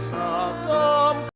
sakam.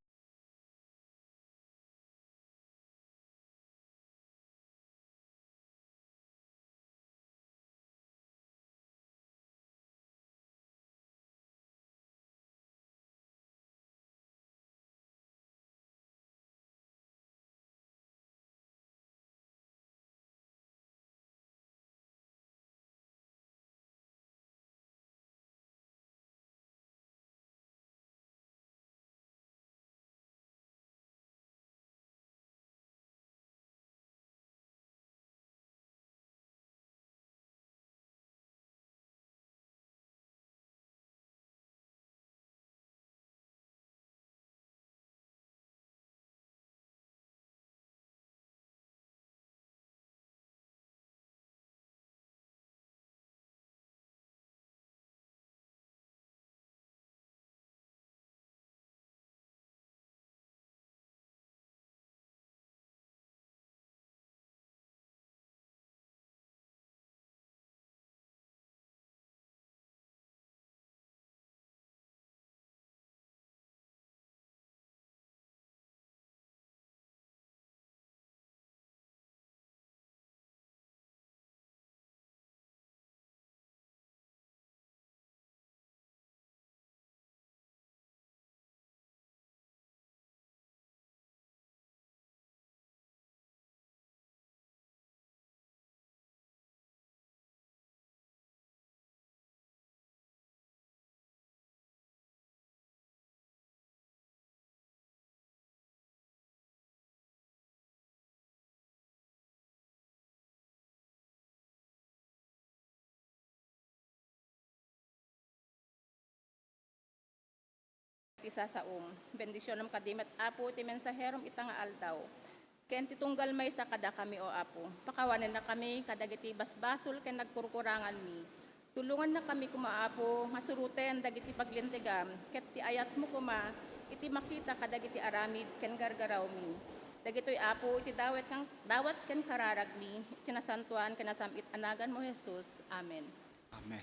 Tisa sa bendisyonam kadimat apo ti mensaherom itanga aldaw. Ken titunggal may sa kada kami o apo. Pakawanan na kami kadagiti basbasol ken nagkurkurangan mi. Tulungan na kami kumaapo, masuruten dagiti paglintigam, ket ti ayat mo kuma, iti makita kadagiti aramid ken gargaraw mi. Dagitoy apo iti dawat ken kararag mi, tinasantuan ken nasamit anagan mo Jesus. Amen. Amen.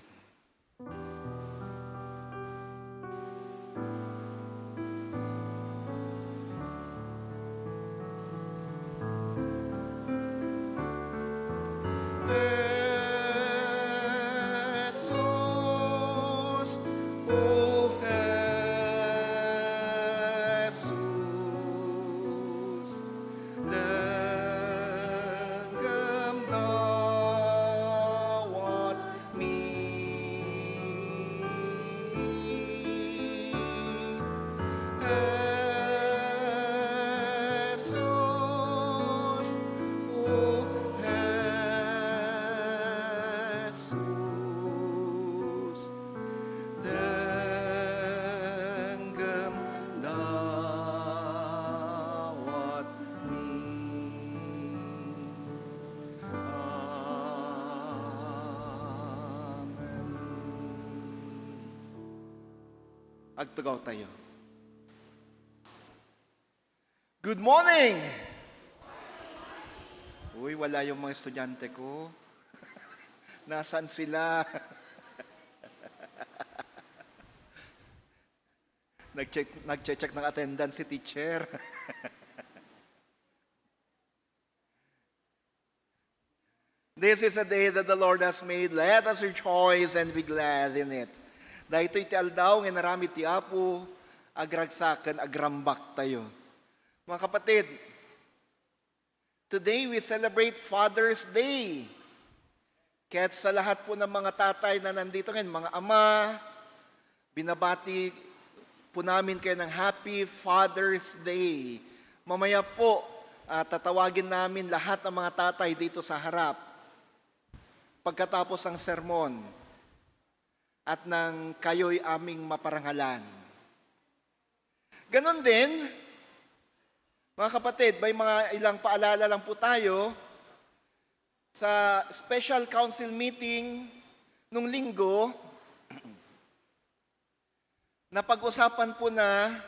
Jesus, oh Jesus, danggam dawat mi. Jesus, oh Jesus, danggam dawat mi. Amen. Agtugaw tayo. Good morning! Uy, wala yung mga estudyante ko. Nasaan sila? Nag-check ng attendance si teacher. This is a day that the Lord has made. Let us rejoice and be glad in it. Dahil ito'y ti aldaw, nga narami ti apo, agragsakan, agrambak tayo. Mga kapatid, today we celebrate Father's Day. Kaya't sa lahat po ng mga tatay na nandito ngayon, mga ama, binabati po namin kayo ng Happy Father's Day. Mamaya po, tatawagin namin lahat ng mga tatay dito sa harap. Pagkatapos ng sermon at ng kayo'y aming maparangalan. Ganon din, mga kapatid, may mga ilang paalala lang po tayo sa special council meeting nung linggo na pag-usapan po na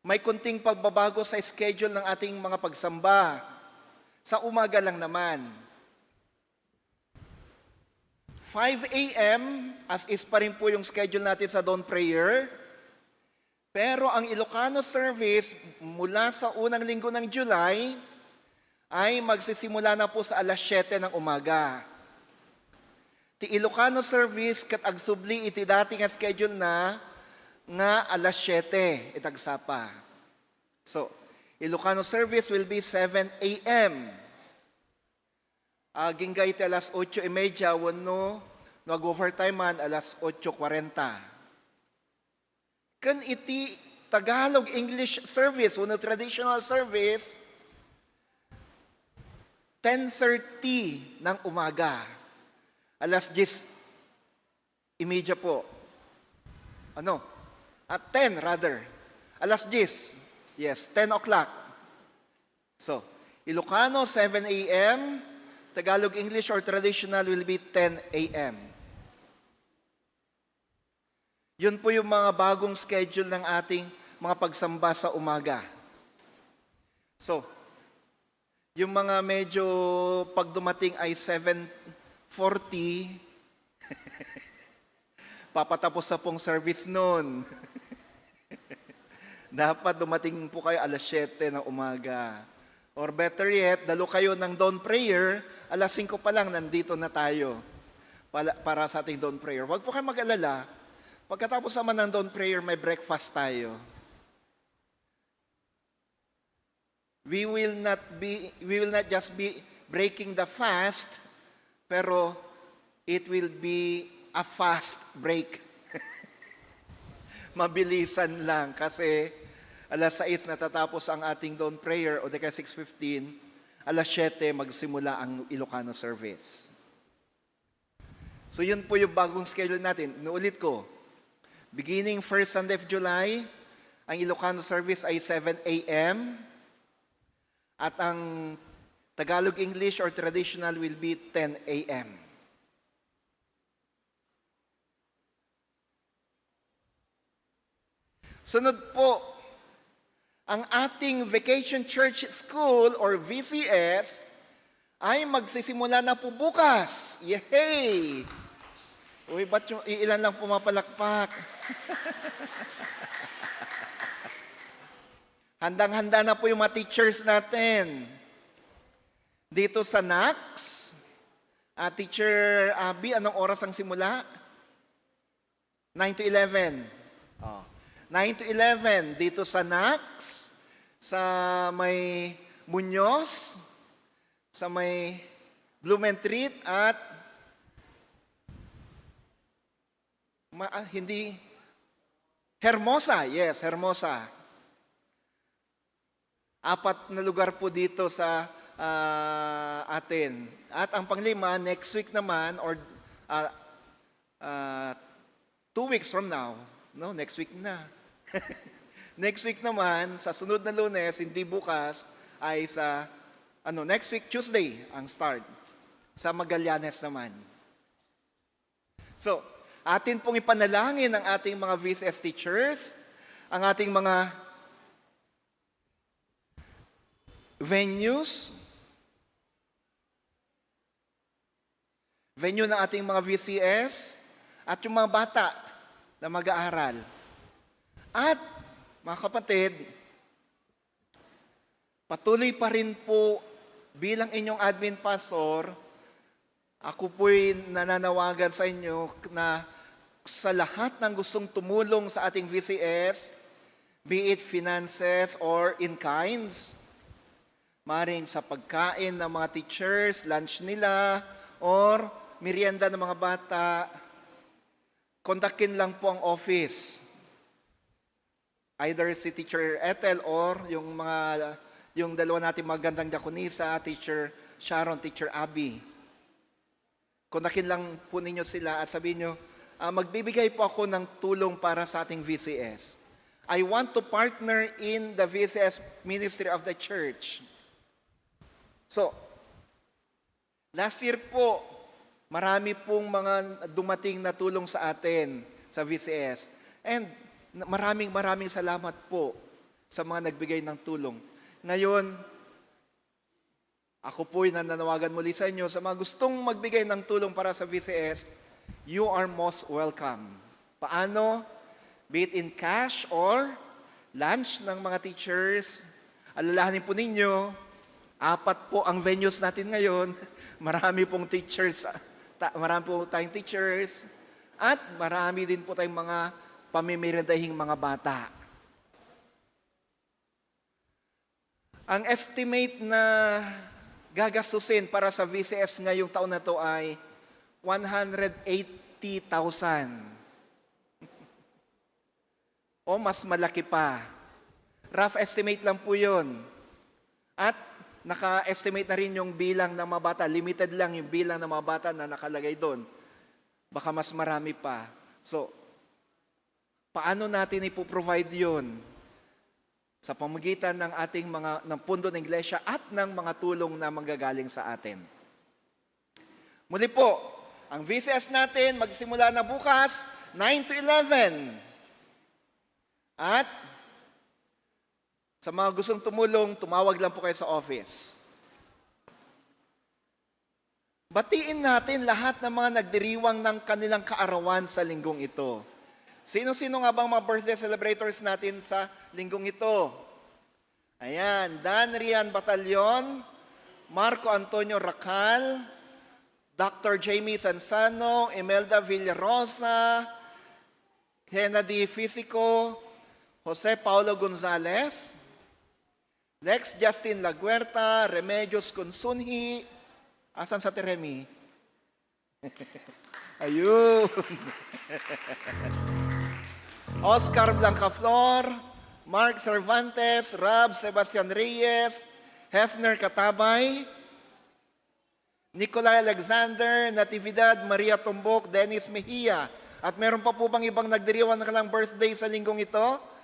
may kunting pagbabago sa schedule ng ating mga pagsamba. Sa umaga lang naman. 5 a.m. as is pa rin po yung schedule natin sa dawn prayer. Pero ang Ilocano service mula sa unang linggo ng July ay magsisimula na po sa alas 7 ng umaga. Ti Ilocano service kat agsubli iti dati nga schedule na nga alas 7 itagsapa. So, Ilocano service will be 7 a.m. Ginggay iti alas 8:30 wano nag-overtime man alas 8:40. Kan iti Tagalog English service wano traditional service 10:30 ng umaga. Alas 10:30 po. At 10 rather. Alas 10. Yes, 10 o'clock. So, Ilocano 7 a.m., Tagalog English or traditional will be 10 a.m. Yun po yung mga bagong schedule ng ating mga pagsamba sa umaga. So, yung mga medyo pag dumating ay 7:40, papatapos sa pong service noon. Dapat dumating po kayo alas 7 ng umaga. Or better yet, dalo kayo ng dawn prayer, alas 5 pa lang nandito na tayo para sa ating dawn prayer. Huwag po kayo mag-alala. Pagkatapos naman ng dawn prayer, may breakfast tayo. We will not just be breaking the fast, pero it will be a fast break. Mabilisan lang kasi alas 6 natatapos ang ating dawn prayer o deka 6:15, alas 7 magsimula ang Ilocano service. So yun po yung bagong schedule natin. Inuulit ko, beginning first Sunday of July, ang Ilocano service ay 7 a.m. at ang Tagalog English or traditional will be 10 a.m. Sunod po, ang ating Vacation Church School or VCS ay magsisimula na po bukas. Yay! Uy, ba't yung ilan lang pumapalakpak? Handang-handa na po yung mga teachers natin. Dito sa NAX, Teacher Abby, anong oras ang simula? 9 to 11. 9 to 11 dito sa NAX, sa may Muñoz, sa may Blumentritt at Hermosa. Yes, Hermosa. 4 na lugar po dito sa atin. At ang panglima, next week naman or 2 weeks from now, no, next week na. Next week naman, sa sunod na Lunes, hindi bukas, ay sa next week Tuesday ang start. Sa Magallanes naman. So, atin pong ipanalangin ang ating mga VCS teachers, ang ating mga venue ng ating mga VCS, at yung mga bata na mag-aaral. At, mga kapatid, patuloy pa rin po bilang inyong admin pastor, ako po'y nananawagan sa inyo na sa lahat ng gustong tumulong sa ating VCS, be it finances or in kinds, maring sa pagkain ng mga teachers, lunch nila, or merienda ng mga bata, kontakin lang po ang office. Either si Teacher Ethel or yung dalawa natin magandang diakonisa, Teacher Sharon, Teacher Abby. Kontakin lang po ninyo sila at sabihin nyo, magbibigay po ako ng tulong para sa ating VCS. I want to partner in the VCS ministry of the church. So, last year po, marami pong mga dumating na tulong sa atin sa VCS. And maraming salamat po sa mga nagbigay ng tulong. Ngayon, ako po'y nananawagan muli sa inyo, sa mga gustong magbigay ng tulong para sa VCS, you are most welcome. Paano? be it in cash or lunch ng mga teachers. Alalahanin po ninyo, 4 po ang venues natin ngayon. Marami pong teachers, marami po tayong teachers, at marami din po tayong mga pamimirendahing mga bata. Ang estimate na gagastusin para sa VCS ngayong taon na to ay 180,000. O mas malaki pa. Rough estimate lang po yun. At naka-estimate na rin yung bilang ng mga bata. Limited lang yung bilang ng mga bata na nakalagay doon. Baka mas marami pa. So, paano natin ipoprovide yun? Sa pamagitan ng ating ng pundo ng iglesia at ng mga tulong na manggagaling sa atin. Muli po, ang VCS natin magsimula na bukas, 9 to 11. At sa mga gustong tumulong, tumawag lang po kayo sa office. Batiin natin lahat ng mga nagdiriwang ng kanilang kaarawan sa linggong ito. Sino-sino nga bang mga birthday celebrators natin sa linggong ito? Ayan, Dan Rian Batalyon, Marco Antonio Racal, Dr. Jamie Sansano, Imelda Villarosa, Kennedy Fisico, Jose Paulo Gonzalez, Lex Justin Laguerta, Remedios Consunhi, asan sa Teremi? Ayun. Oscar Blancaflor, Mark Cervantes, Rab Sebastian Reyes, Hefner Katabay, Nicolay Alexander, Natividad Maria Tumbok, Dennis Mejia. At meron pa po bang ibang nagdiriwang ng kanilang birthday sa linggong ito?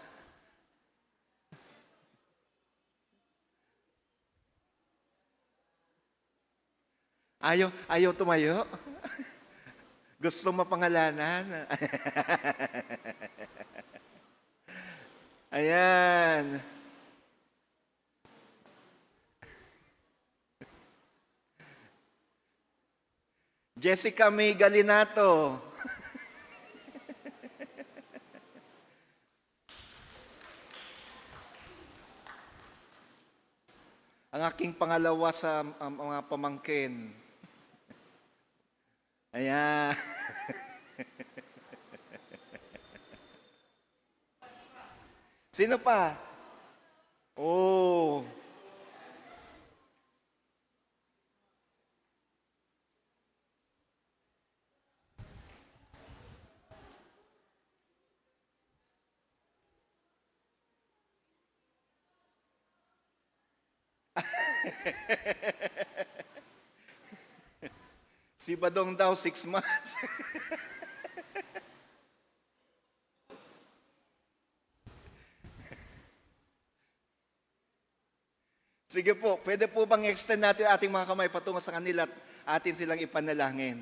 Ayaw tumayo? Gusto mapangalanan? Ayan. Jessica May Galinato. Ang aking pangalawa sa mga pamangkin. Ayan. Sino pa? Oh. Si Badong daw, 6 months. Sige po, pwede po bang extend natin ating mga kamay patungo sa kanila at atin silang ipanalangin?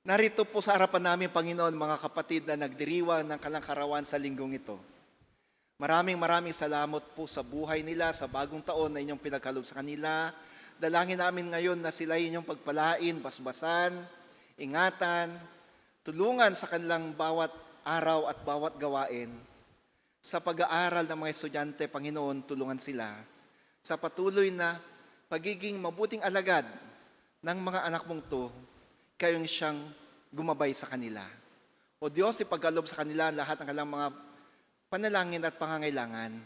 Narito po sa harapan namin, Panginoon, mga kapatid na nagdiriwang ng kalangkarawan sa linggong ito. Maraming salamat po sa buhay nila, sa bagong taon na inyong pinagkaloob sa kanila. Dalangin namin ngayon na sila inyong pagpalain, basbasan, ingatan, tulungan sa kanilang bawat araw at bawat gawain. Sa pag-aaral ng mga estudyante, Panginoon, tulungan sila sa patuloy na pagiging mabuting alagad ng mga anak mong to, kayong siyang gumabay sa kanila. O Diyos, ipagkaloob sa kanila lahat ng kanilang mga panalangin at pangangailangan.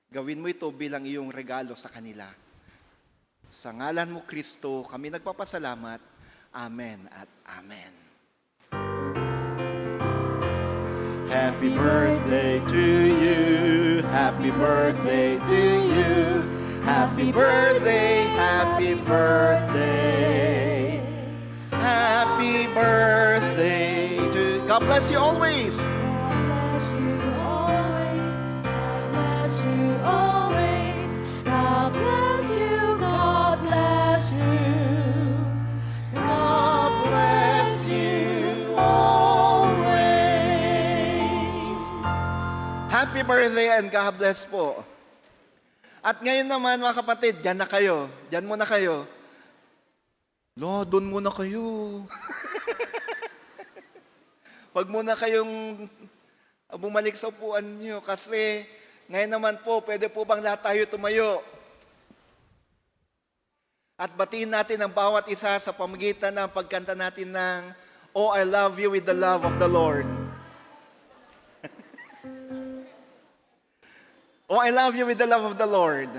Gawin mo ito bilang iyong regalo sa kanila. Sa ngalan mo, Kristo, kami nagpapasalamat. Amen at Amen. Happy birthday to you. Happy birthday to you. Happy birthday, happy birthday. Happy birthday to God bless you always. God bless you always. God bless you always. God bless you. God bless you. God bless you always. Happy birthday and God bless po. At ngayon naman mga kapatid, dyan na kayo. Dyan muna kayo. Lo, doon muna kayo. Huwag muna kayong bumalik sa upuan nyo kasi ngayon naman po, pwede po bang lahat tayo tumayo? At batiin natin ang bawat isa sa pamagitan ng pagkanta natin ng Oh, I love you with the love of the Lord. Oh, I love you with the love of the Lord.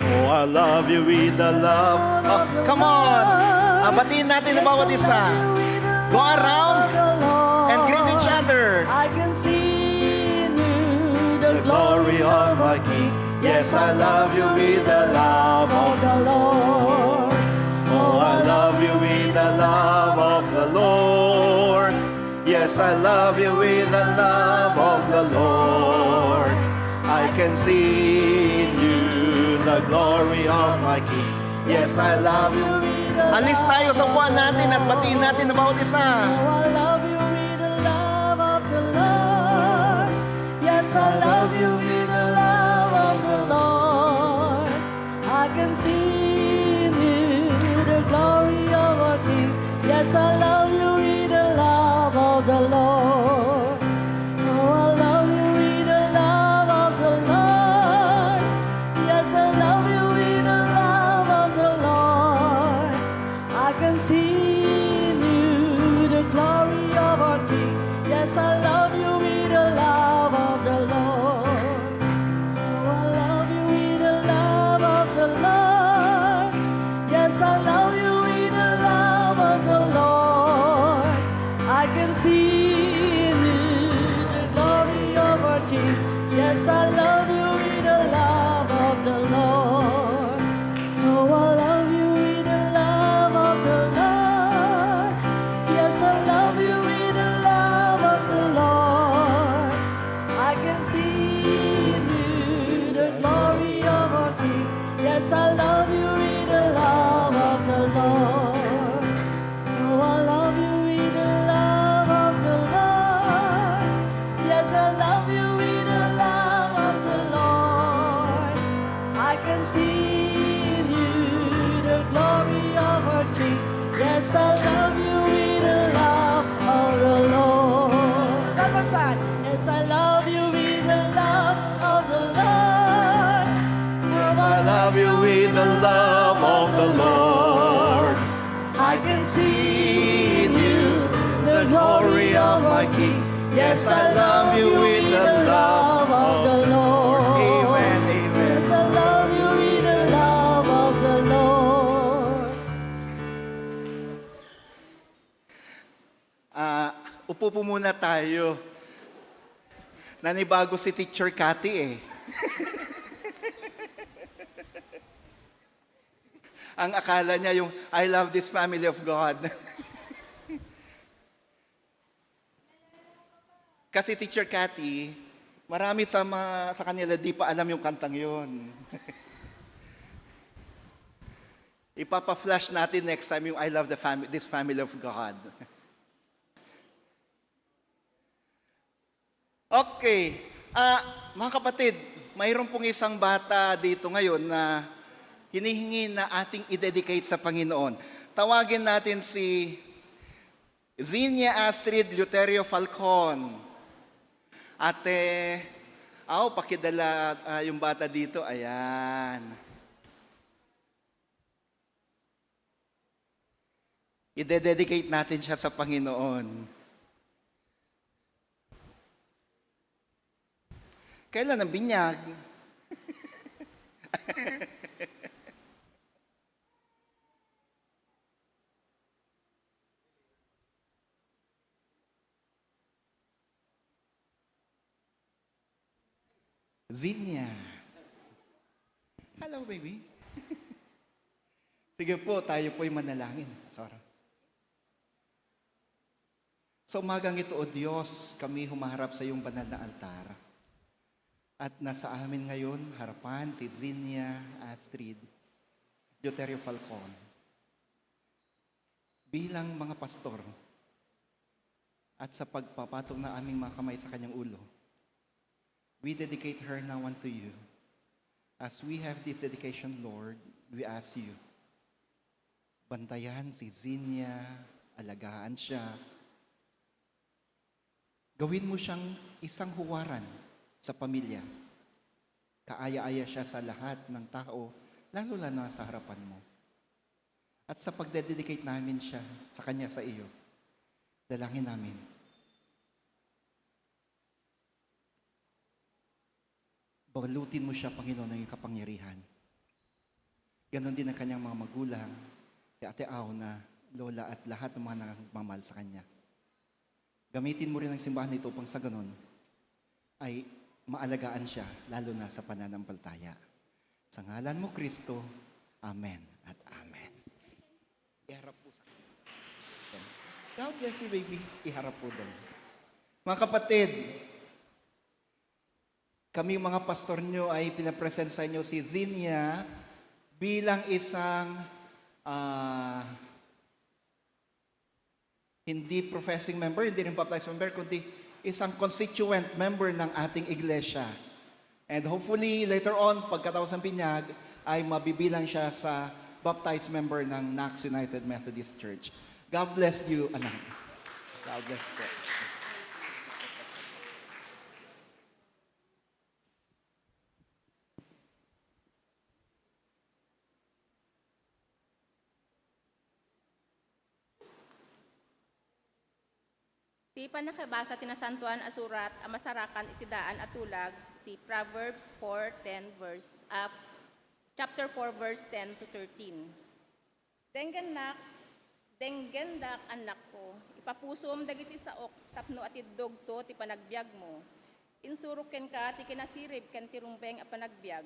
Oh, I love you with the love. Oh, come on. Batiin natin ang bawat isa. Go around and greet each other. I can see in you The glory of my King. Yes, I love you with the love of the Lord. Oh, I love you with the love of the Lord. Yes, I love you with the love of the Lord. I can see in you the glory of my King. Yes, I love you. Alis tayo sa buwan natin at batiin natin ang bawat isa. Oh, I love you with the love of the Lord. Yes, I love you with the love of the Lord. I can see in you the glory of our King. Yes, I love you with the love of the Lord. Oh, I love you with the love of the Lord. Yes, I love you with the love of the Lord. I can see in you the glory of our King. Yes, I love you with the love of the Lord. Oh, I love you with the love of the Lord. Yes, I love you with the love of the Lord. I can see in you the glory of our King. Yes, I love you with the love of the Lord. Oh, I love you with the love of the Lord. Yes, I love you with the love of the Lord. I can see in you the glory of our King. Yes, I love you with the love of the Lord. Oh, I love you with the love of the Lord. Yes, I love you with the love of the Lord. I can see in you the glory of our King. Yes, I love you with the love of the Lord. One more time. Yes, I love you with the love of the Lord. Oh, I love you with the love of the Lord. I can see in you The glory of my King. Yes, I love you with the love of the Lord. Amen, amen. Yes, I love you with the love of the Lord. Upo po muna tayo. Nanibago si Teacher Cathy eh. Ang akala niya yung, I love this family of God. Kasi Teacher Cathy, marami sa kanila di pa alam yung kantang yun. Ipapa-flash natin next time yung I love this family of God. Okay. Mga kapatid, mayroon pong isang bata dito ngayon na hinihingi na ating i-dedicate sa Panginoon. Tawagin natin si Zinia Astrid Luterio Falcon. Ate, pakidala yung bata dito. Ayan. I-dedicate natin siya sa Panginoon. Kailan ang binyag? Zinia. Hello, baby. Sige po, tayo po'y manalangin. Sorry. Sa umagang ito, O Diyos, kami humaharap sa iyong banal na altar. At nasa amin ngayon, harapan, si Zinia Astrid Deuterio Falcon. Bilang mga pastor at sa pagpapatong na aming mga kamay sa kanyang ulo, we dedicate her now unto you. As we have this dedication, Lord, we ask you, bantayan si Zinia, alagaan siya. Gawin mo siyang isang huwaran sa pamilya. Kaaya-aya siya sa lahat ng tao, lalo na sa harapan mo. At sa pagdededicate namin siya sa kanya sa iyo, dalangin namin. Balutin mo siya, Panginoon, ng iyong kapangyarihan. Ganon din ang kanyang mga magulang, si Ate Au na lola at lahat ng mga nagmamahal sa kanya. Gamitin mo rin ang simbahan nito upang sa ganon ay maalagaan siya, lalo na sa pananampalataya. Sa ngalan mo, Kristo, Amen at Amen. Iharap po sa God bless you, baby. Iharap po doon. Mga kapatid, kami mga pastor nyo ay pinapresent sa inyo si Zinia bilang isang hindi professing member, hindi rin baptized member, kundi isang constituent member ng ating iglesia. And hopefully, later on, pagkatapos ng binyag, ay mabibilang siya sa baptized member ng Nax United Methodist Church. God bless you, anak. God bless po. Ti panakabasa tinasantuan asurat amasarakan itidaan atulag ti Proverbs 4:10 chapter 4 verse 10 to 13. Denggendak anak ko, ipapusom dagiti saok tapno at iddog to ti panagbiag mo. Insuruken ka ti kinasirib ken ti rumbeng a panagbiag.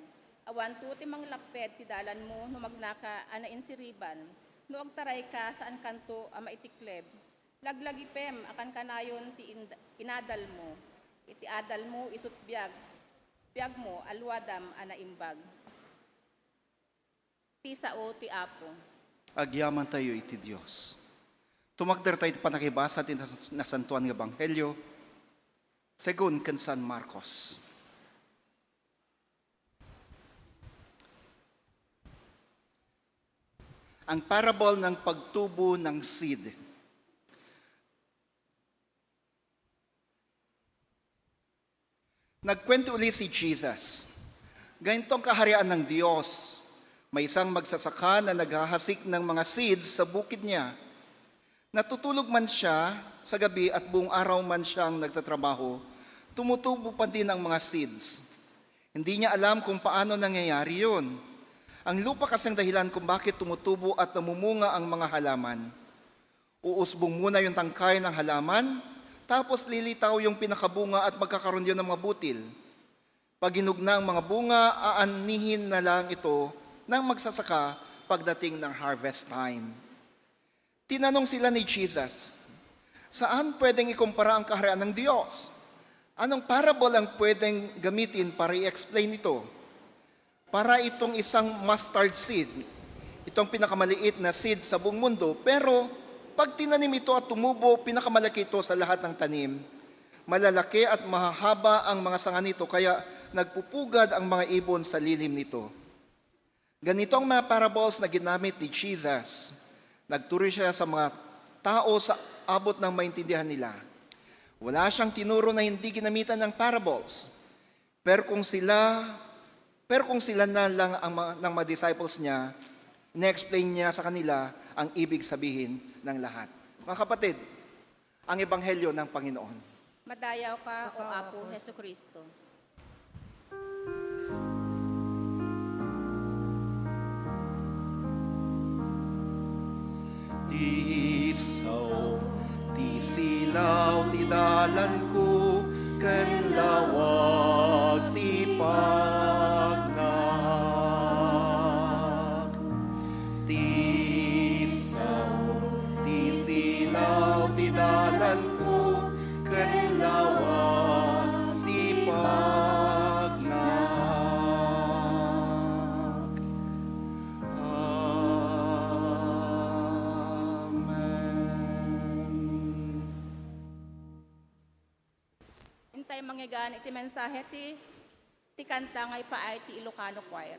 Awan to ti manglaped ti dalan mo no magnaka ana insiriban. No agtaray ka saan kanto a maitikleb. Laglagi pem akan kanayon ti inadal mo. Iti adal mo isut biag. Biag mo alwadam ana imbag. Ti sao ti apo. Agyaman tayo iti Diyos. Tumagder tayo iti panakibasa ti nasantuan ng Ebanghelyo segun ken San Marcos. Ang parable ng pagtubo ng seed. Nagkwento uli si Jesus. Ganitong kaharian ng Diyos. May isang magsasaka na naghahasik ng mga seeds sa bukid niya. Natutulog man siya sa gabi at buong araw man siyang nagtatrabaho, tumutubo pa din ang mga seeds. Hindi niya alam kung paano nangyayari yun. Ang lupa kasing dahilan kung bakit tumutubo at namumunga ang mga halaman. Uusbong muna yung tangkay ng halaman, tapos lilitaw yung pinakabunga at magkakaroon yun ng mga butil. Pag hinugna ang mga bunga, aanihin na lang ito ng magsasaka pagdating ng harvest time. Tinanong sila ni Jesus, saan pwedeng ikumpara ang kaharian ng Diyos? Anong parable ang pwedeng gamitin para i-explain ito? Para itong isang mustard seed, itong pinakamaliit na seed sa buong mundo, pero pag tinanim ito at tumubo, pinakamalaki ito sa lahat ng tanim. Malalaki at mahahaba ang mga sanga nito, kaya nagpupugad ang mga ibon sa lilim nito. Ganito ang mga parables na ginamit ni Jesus. Nagturo siya sa mga tao sa abot ng maintindihan nila. Wala siyang tinuro na hindi ginamitan ng parables. Pero kung sila na lang ng mga disciples niya, na-explain niya sa kanila ang ibig sabihin ng lahat. Mga kapatid, ang Ebanghelyo ng Panginoon. Madayaw ka o Apo Hesukristo. Ti isaw, ti silaw, ti dalan ko, ken lawag ti pagnak. Ti isaw, ti silaw, ti dalan ko, ken lawag ti pagnak. kay manggigan iti mensahe ti kanta ngay paay ti Ilocano Choir.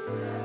To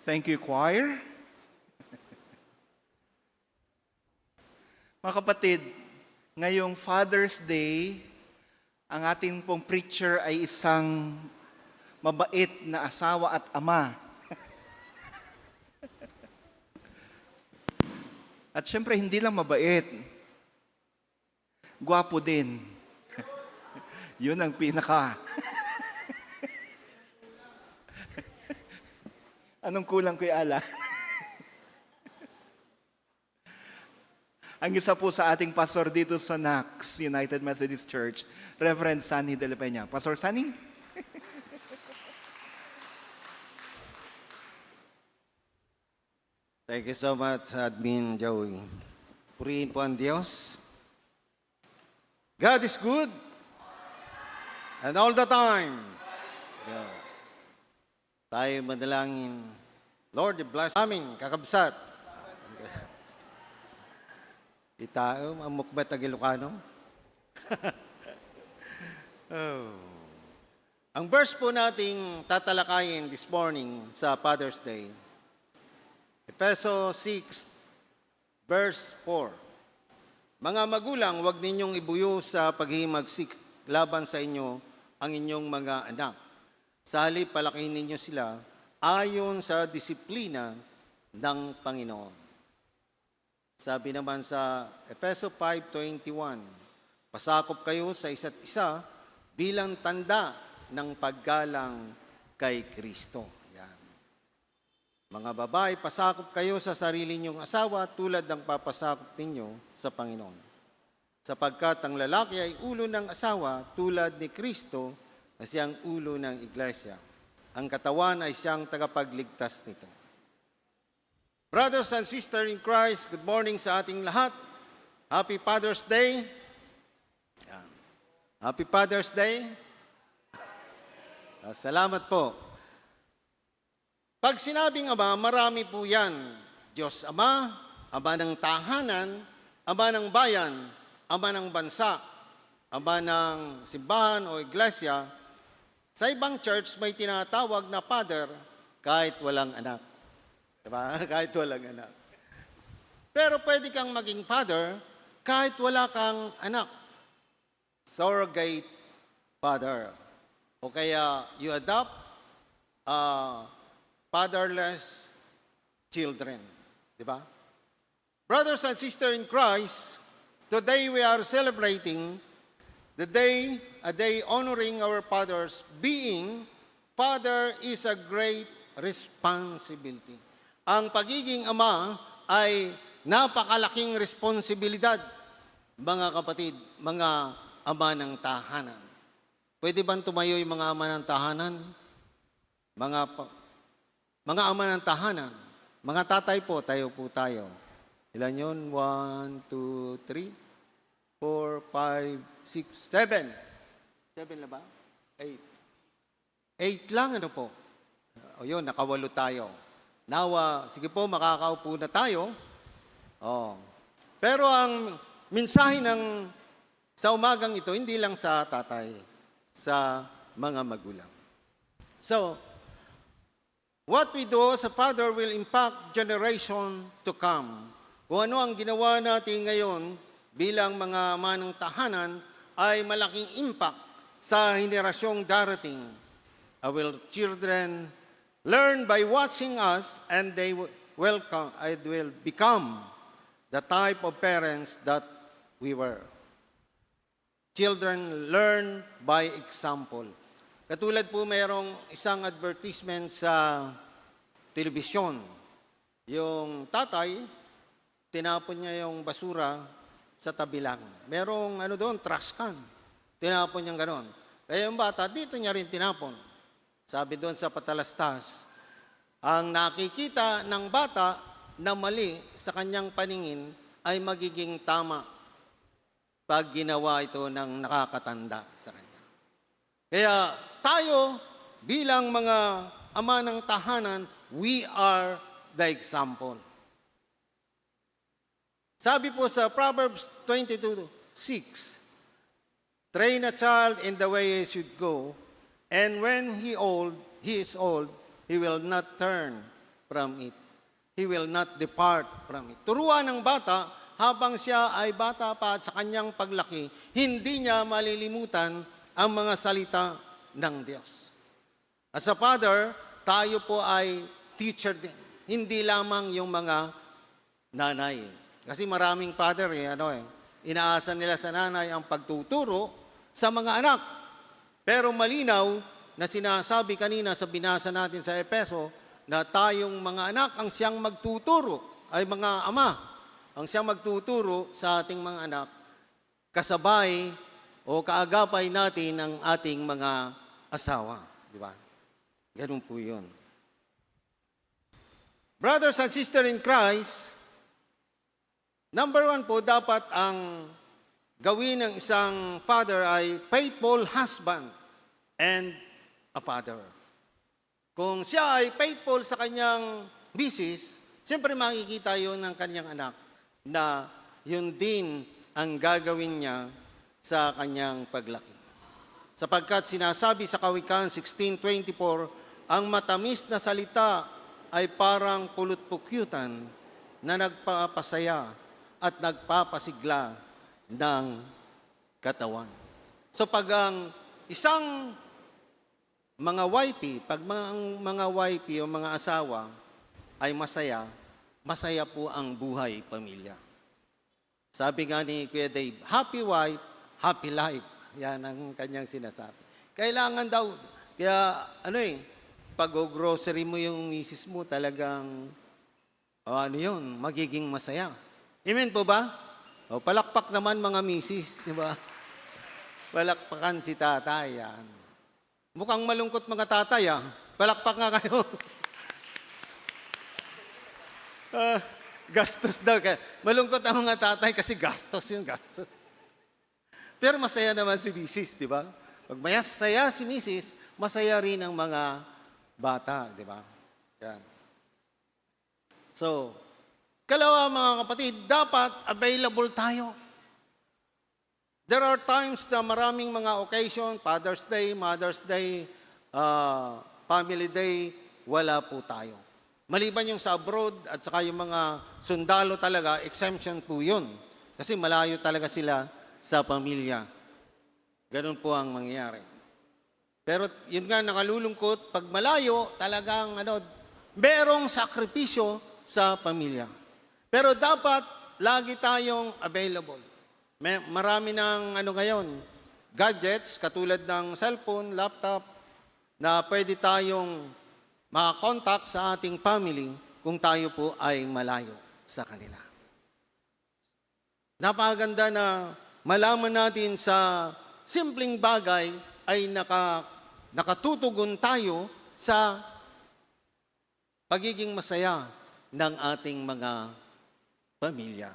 Thank you, choir. Mga kapatid, ngayong Father's Day, ang ating pong preacher ay isang mabait na asawa at ama. At syempre, hindi lang mabait. Gwapo din. Yun ang pinaka. Anong kulang, Kuya Ala? Ang isa po sa ating pastor dito sa NACS, United Methodist Church, Reverend Sunny De La Peña. Pastor Sunny? Thank you so much, Admin Joey. Purihin po ang Diyos. God is good. And all the time. Yeah. Tayo manalangin. Lord, bless amin, kakabsat. Itaom, ang mukbat ang Ilocano. Oh. Ang verse po nating tatalakayin this morning sa Father's Day, Efeso 6, verse 4. Mga magulang, huwag ninyong ibuyo sa paghihimagsik laban sa inyo ang inyong mga anak. Sa halip, palakihin ninyo sila ayon sa disiplina ng Panginoon. Sabi naman sa Efeso 5:21, pasakop kayo sa isa't isa bilang tanda ng paggalang kay Kristo. Yan. Mga babae, pasakop kayo sa sarili ninyong asawa tulad ng papasakop ninyo sa Panginoon. Sapagkat ang lalaki ay ulo ng asawa tulad ni Kristo na siyang ulo ng iglesia. Ang katawan ay siyang tagapagligtas nito. Brothers and sisters in Christ, good morning sa ating lahat. Happy Father's Day. Yan. Happy Father's Day. Salamat po. Pag sinabing Ama, marami po yan. Diyos Ama, Ama ng tahanan, Ama ng bayan, Ama ng bansa, Ama ng simbahan o iglesia. Sa ibang church may tinatawag na Father kahit walang anak. Diba? Kahit walang anak. Pero pwede kang maging father kahit wala kang anak. Surrogate father. O kaya you adopt fatherless children. Diba? Brothers and sisters in Christ, today we are celebrating the day, a day honoring our fathers. Being father is a great responsibility. Ang pagiging ama ay napakalaking responsibilidad, mga kapatid, mga ama ng tahanan. Pwede bang tumayo yung mga ama ng tahanan? Mga ama ng tahanan. Mga tatay po, tayo po tayo. Ilan yun? 1, 2, 3, 4, 5, 6, 7. 7 na ba? 8. 8 lang, ano po? O yun, nakawalo tayo. Nawa, sige po, makakaupo na tayo. Oh. Pero ang mensahe sa umagang ito, hindi lang sa tatay, sa mga magulang. So, what we do as a father will impact generation to come. Kung ano ang ginawa natin ngayon bilang mga ama ng tahanan ay malaking impact sa henerasyong darating. Our children learn by watching us, and they will become the type of parents that we were. Children learn by example. Katulad po mayroong isang advertisement sa telebisyon. Yung tatay, tinapon niya yung basura sa tabi lang. Merong trash can. Tinapon niya gano'n. Kaya yung bata, dito niya rin tinapon. Sabi doon sa patalastas, ang nakikita ng bata na mali sa kanyang paningin ay magiging tama pag ginawa ito ng nakakatanda sa kanya. Kaya tayo bilang mga ama ng tahanan, we are the example. Sabi po sa Proverbs 22:6, train a child in the way he should go, and when he is old, he will not turn from it. He will not depart from it. Turuan ng bata habang siya ay bata pa at sa kanyang paglaki, hindi niya malilimutan ang mga salita ng Diyos. As a father, tayo po ay teacher din. Hindi lamang yung mga nanay. Kasi maraming father, inaasa nila sa nanay ang pagtuturo sa mga anak. Pero malinaw na sinasabi kanina sa binasa natin sa Efeso, na tayong mga anak ang siyang magtuturo, ay mga ama, ang siyang magtuturo sa ating mga anak, kasabay o kaagapay natin ng ating mga asawa. Di ba? Ganun po yun. Brothers and sisters in Christ, number 1 po, dapat ang gawin ng isang father ay faithful husband and a father. Kung siya ay faithful sa kanyang misis, siyempre makikita yun ng kanyang anak na yun din ang gagawin niya sa kanyang paglaki. Sapagkat sinasabi sa Kawikaan 16:24, ang matamis na salita ay parang pulot-pukyutan na nagpapasaya at nagpapasigla ng katawan. So pag ang isang mga wifey, pag mga wifey o mga asawa ay masaya, masaya po ang buhay pamilya. Sabi nga ni Kuya Dave, happy wife, happy life. Yan ang kanyang sinasabi. Kailangan daw, kaya pag-grocery mo yung misis mo, talagang, magiging masaya. Amen po ba? O, palakpak naman mga misis, di ba? Palakpakan si tatay, yan. Mukhang malungkot mga tatay, palakpak nga kayo. Gastos daw. Malungkot ang mga tatay kasi gastos yung gastos. Pero masaya naman si misis, di ba? Pag masaya si misis, masaya rin ang mga bata, di ba? Yan. So, kalawa mga kapatid, dapat available tayo. There are times na maraming mga occasion, Father's Day, Mother's Day, Family Day, wala po tayo. Maliban yung sa abroad at saka yung mga sundalo talaga, exemption po yun. Kasi malayo talaga sila sa pamilya. Ganun po ang mangyayari. Pero yun nga nakalulungkot, pag malayo, talagang merong sakripisyo sa pamilya. Pero dapat lagi tayong available. Marami ng ngayon, gadgets katulad ng cellphone, laptop, na pwede tayong makakontakt sa ating family kung tayo po ay malayo sa kanila. Napakaganda na malaman natin sa simpleng bagay ay nakatutugon tayo sa pagiging masaya ng ating mga pamilya.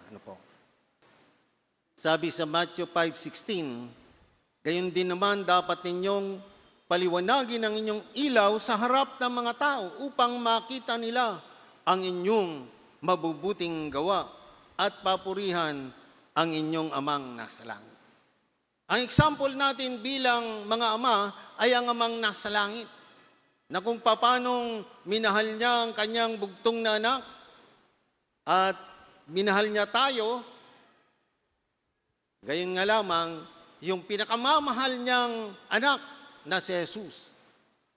Sabi sa Matthew 5:16, gayon din naman dapat ninyong paliwanagin ang inyong ilaw sa harap ng mga tao upang makita nila ang inyong mabubuting gawa at papurihan ang inyong amang nasa langit. Ang example natin bilang mga ama ay ang amang nasa langit, na kung paanong minahal niya ang kanyang bugtong na anak at minahal niya tayo, gayon nga lamang, yung pinakamamahal niyang anak na si Jesus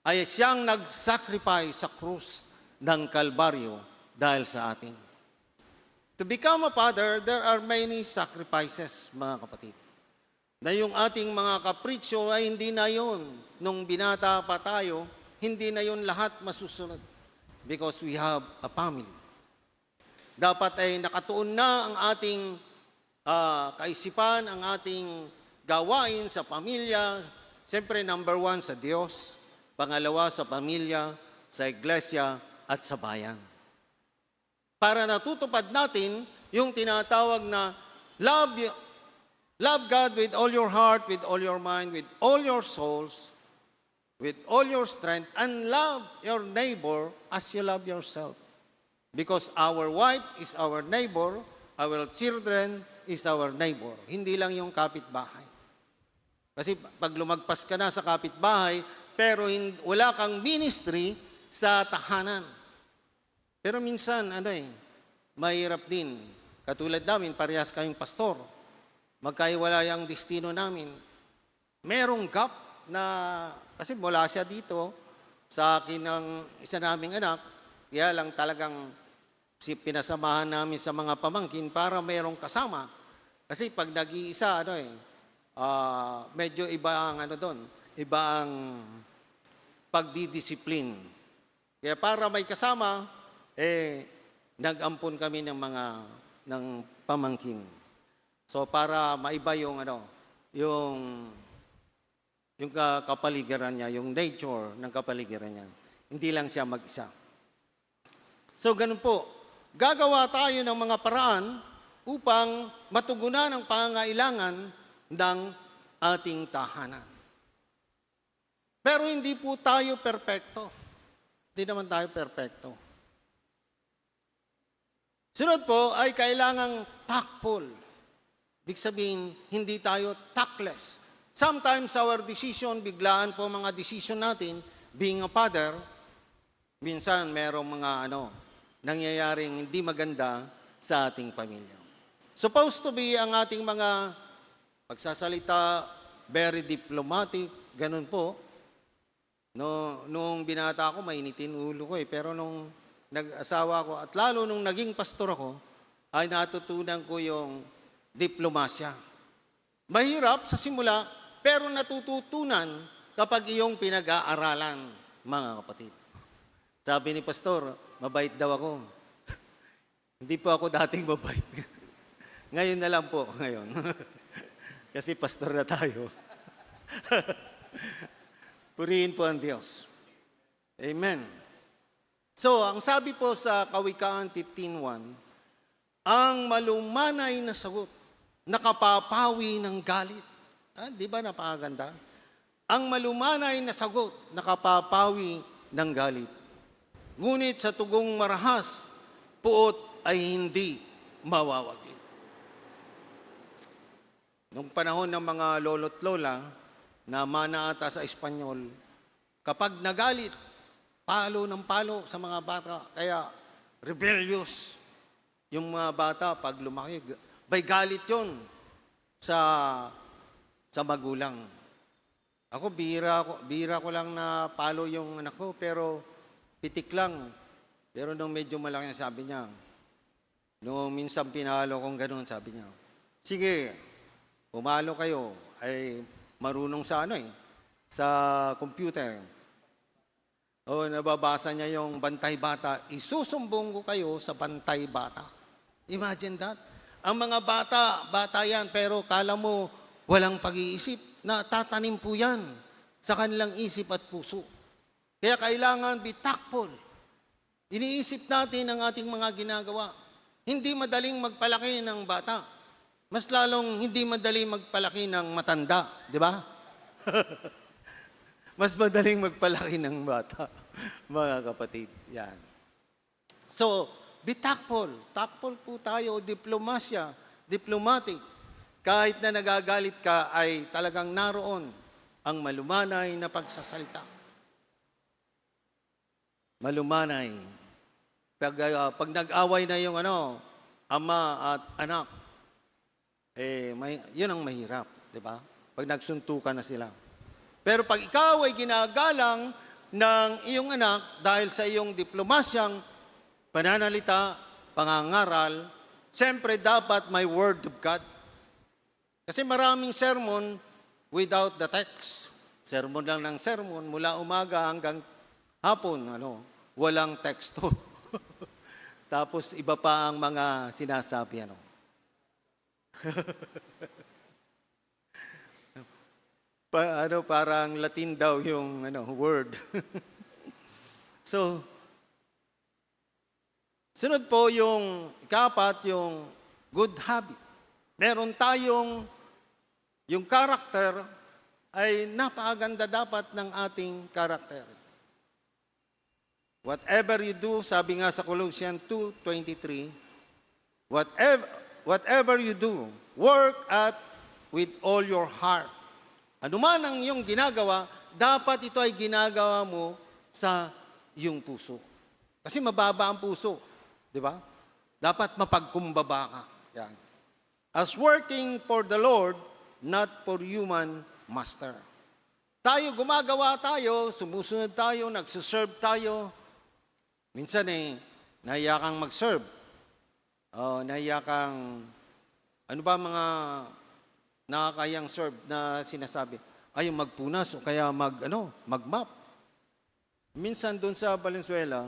ay siyang nag-sacrifice sa krus ng Kalbaryo dahil sa atin. To become a father, there are many sacrifices, mga kapatid. Na yung ating mga kapritsyo ay hindi na yun. Nung binata pa tayo, hindi na yun lahat masusunod. Because we have a family. Dapat ay nakatuon na ang ating kaisipan, ang ating gawain sa pamilya. Siyempre, number 1 sa Diyos. Pangalawa sa pamilya, sa iglesia, at sa bayan. Para natutupad natin yung tinatawag na love God with all your heart, with all your mind, with all your souls, with all your strength, and love your neighbor as you love yourself. Because our wife is our neighbor, our children is our neighbor. Hindi lang yung kapitbahay. Kasi pag lumagpas ka na sa kapitbahay, pero wala kang ministry sa tahanan. Pero minsan, mahirap din. Katulad namin, parehas kaming pastor. Magkaiwalay ang destino namin. Merong gap na, kasi mula siya dito, sa akin ng isa naming anak, kaya lang talagang pinasamahan namin sa mga pamangkin para merong kasama. Kasi pag nag-iisa, medyo iba ang doon, iba ang pagdidisiplin. Kaya para may kasama, nag-ampon kami ng pamangkin. So para maiba yung kapaligiran niya, yung nature ng kapaligiran niya. Hindi lang siya mag-isa. So ganun po, gagawa tayo ng mga paraan upang matugunan ang pangangailangan ng ating tahanan. Pero hindi po tayo perpekto. Hindi naman tayo perpekto. Sunod po ay kailangang tactful. Ibig sabihin, hindi tayo tactless. Sometimes our decision, biglaan po mga decision natin, being a father, minsan merong mga nangyayaring hindi maganda sa ating pamilya. Supposed to be ang ating mga pagsasalita, very diplomatic, ganun po. Nung binata ako, mainitin ulo ko pero nung nag-asawa ko, at lalo nung naging pastor ako, ay natutunan ko yung diplomasya. Mahirap sa simula, pero natututunan kapag iyong pinag-aaralan, mga kapatid. Sabi ni pastor, mabait daw ako. Hindi po ako dating mabait. Ngayon na lang po, ngayon. Kasi pastor na tayo. Purihin po ang Diyos. Amen. So, ang sabi po sa Kawikaan 15:1, ang malumanay na sagot, nakapapawi ng galit. Di ba napakaganda? Ang malumanay na sagot, nakapapawi ng galit. Ngunit sa tugong marahas, puot ay hindi mawawaglit. Nung panahon ng mga lolo't lola, na manaata sa Espanyol, kapag nagalit, palo ng palo sa mga bata, kaya rebellious yung mga bata pag lumaki. By galit yun sa magulang. Ako, bira ko lang na palo yung anak ko, pero pitik lang. Pero nung medyo malaki, sabi niya, nung minsan pinalo kong gano'n, sabi niya, sige, pumalo kayo, ay marunong sa sa computer. O nababasa niya yung Bantay Bata, isusumbong ko kayo sa Bantay Bata. Imagine that. Ang mga bata yan, pero kala mo walang pag-iisip, na tatanim po yan sa kanilang isip at puso. Kaya kailangan be tactful. Iniisip natin ang ating mga ginagawa. Hindi madaling magpalaki ng bata. Mas lalong hindi madaling magpalaki ng matanda. Di ba? Mas madaling magpalaki ng bata, mga kapatid. Yan. So, be tactful. Tactful po tayo, diplomasya, diplomatic. Kahit na nagagalit ka, ay talagang naroon ang malumanay na pagsasalita. Malumanay. Pag nag-away na yung ama at anak, yun ang mahirap, di ba? Pag nagsuntukan na sila. Pero pag ikaw ay ginagalang ng iyong anak dahil sa iyong diplomasyang pananalita, pangangaral, siyempre dapat may word of God. Kasi maraming sermon without the text. Sermon lang ng sermon mula umaga hanggang hapon, walang teksto. Tapos iba pa ang mga sinasabi, parang Latin daw yung word. So, sunod po yung ikapat, yung good habit. Meron tayong yung character ay napakaganda dapat ng ating character. Whatever you do, sabi nga sa Colossians 2:23, whatever you do, work with all your heart. Ano man ang iyong ginagawa, dapat ito ay ginagawa mo sa iyong puso. Kasi mababa ang puso. Di ba? Dapat mapagkumbaba ka. Yan. As working for the Lord, not for human master. Tayo, gumagawa tayo, sumusunod tayo, nagsuserve tayo. Minsan nahiya kang mag-serve. Nahiya kang, ano ba mga nakakayang serve na sinasabi? Ay, magpunas o kaya mag-map. Minsan doon sa Valenzuela,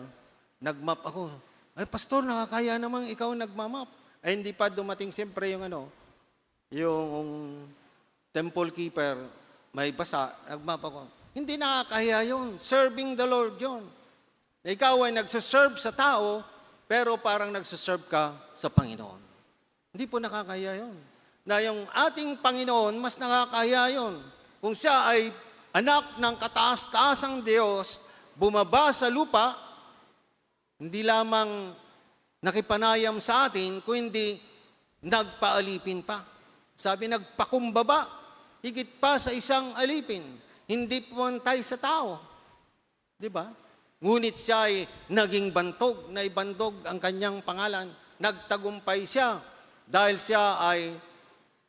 nag-map ako. Ay, pastor, nakakaya namang ikaw nagmamap. Ay, hindi pa dumating siyempre yung temple keeper, may basa, nagmap ako. Hindi nakakahiya yun. Serving the Lord yun. Ikaw ay nagsaserve sa tao, pero parang nagsaserve ka sa Panginoon. Hindi po nakakahiya yun. Na yung ating Panginoon, mas nakakahiya yun. Kung siya ay anak ng kataas-taasang Diyos, bumaba sa lupa, hindi lamang nakipanayam sa atin, kundi nagpaalipin pa. Sabi, nagpakumbaba, higit pa sa isang alipin. Hindi pumantay sa tao. Di ba? Ngunit siya ay naging bantog, naibandog ang kanyang pangalan. Nagtagumpay siya dahil siya ay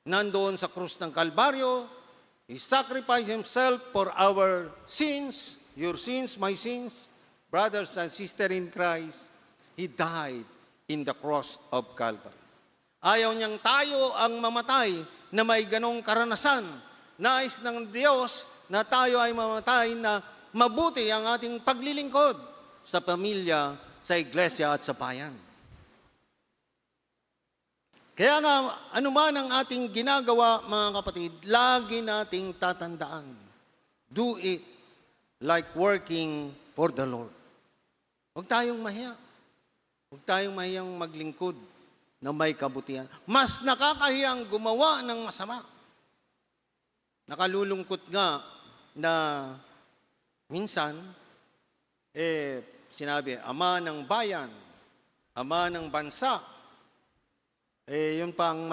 nandoon sa krus ng Kalbaryo. He sacrificed himself for our sins, your sins, my sins. Brothers and sisters in Christ, He died in the cross of Calvary. Ayaw niyang tayo ang mamatay na may ganong karanasan. Nais ng Diyos na tayo ay mamatay na mabuti ang ating paglilingkod sa pamilya, sa iglesia at sa bayan. Kaya nga, anuman ang ating ginagawa, mga kapatid, lagi nating tatandaan. Do it like working for the Lord. Huwag tayong mahiya. Huwag tayong mahiyang maglingkod na may kabutihan. Mas nakakahiyang gumawa ng masama. Nakalulungkot nga na minsan, sinabi, ama ng bayan, ama ng bansa, yun pang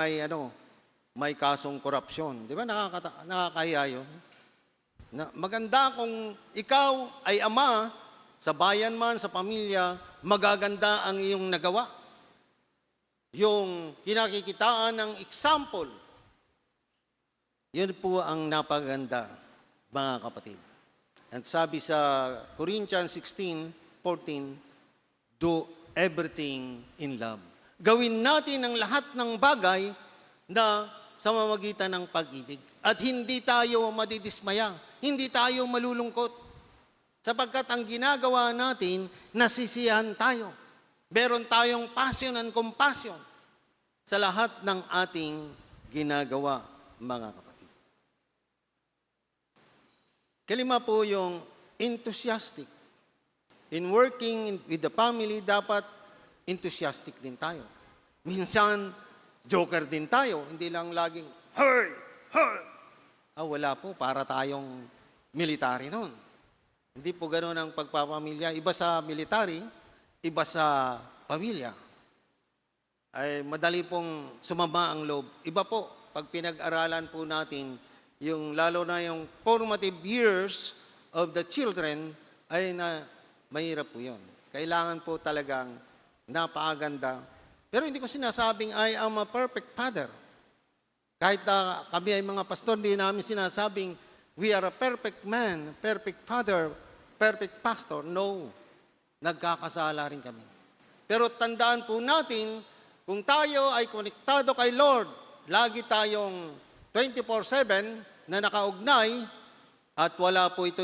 may kasong korupsyon. Di ba nakakahiya yun? Maganda kung ikaw ay ama, sa bayan man, sa pamilya, magaganda ang iyong nagawa. Yung kinakikitaan ng example. Yun po ang napaganda, mga kapatid. At sabi sa Corinthians 16:14, do everything in love. Gawin natin ang lahat ng bagay na sa mamagitan ng pag-ibig. At hindi tayo madidismaya, hindi tayo malulungkot. Sapagkat ang ginagawa natin, nasisiyahan tayo. Meron tayong passion and compassion sa lahat ng ating ginagawa, mga kapatid. Kalima po yung enthusiastic. In working with the family, dapat enthusiastic din tayo. Minsan, joker din tayo. Hindi lang laging, hey, hey. Wala po, para tayong military noon. Hindi po ganoon ang pagpapamilya. Iba sa military, iba sa pamilya. Ay madali pong sumama ang loob. Iba po, pag pinag-aralan po natin, lalo na yung formative years of the children, ay mahirap po yun. Kailangan po talagang napakaganda. Pero hindi ko sinasabing I am a perfect father. Kahit kami ay mga pastor, hindi namin sinasabing we are a perfect man, perfect father, perfect pastor. No. Nagkakasala rin kami. Pero tandaan po natin, kung tayo ay konektado kay Lord, lagi tayong 24/7 na nakaugnay at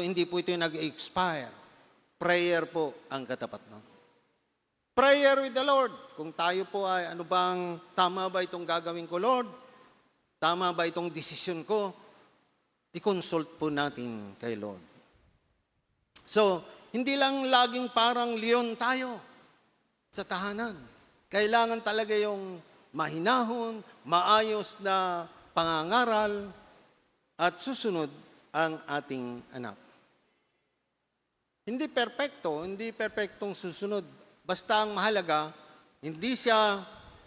hindi po ito nag-expire. Prayer po ang katapat nun. Prayer with the Lord. Kung tayo po ay tama ba itong gagawin ko, Lord? Tama ba itong desisyon ko? I-consult po natin kay Lord. So, hindi lang laging parang leon tayo sa tahanan. Kailangan talaga yung mahinahon, maayos na pangangaral at susunod ang ating anak. Hindi perpektong susunod. Basta ang mahalaga, hindi siya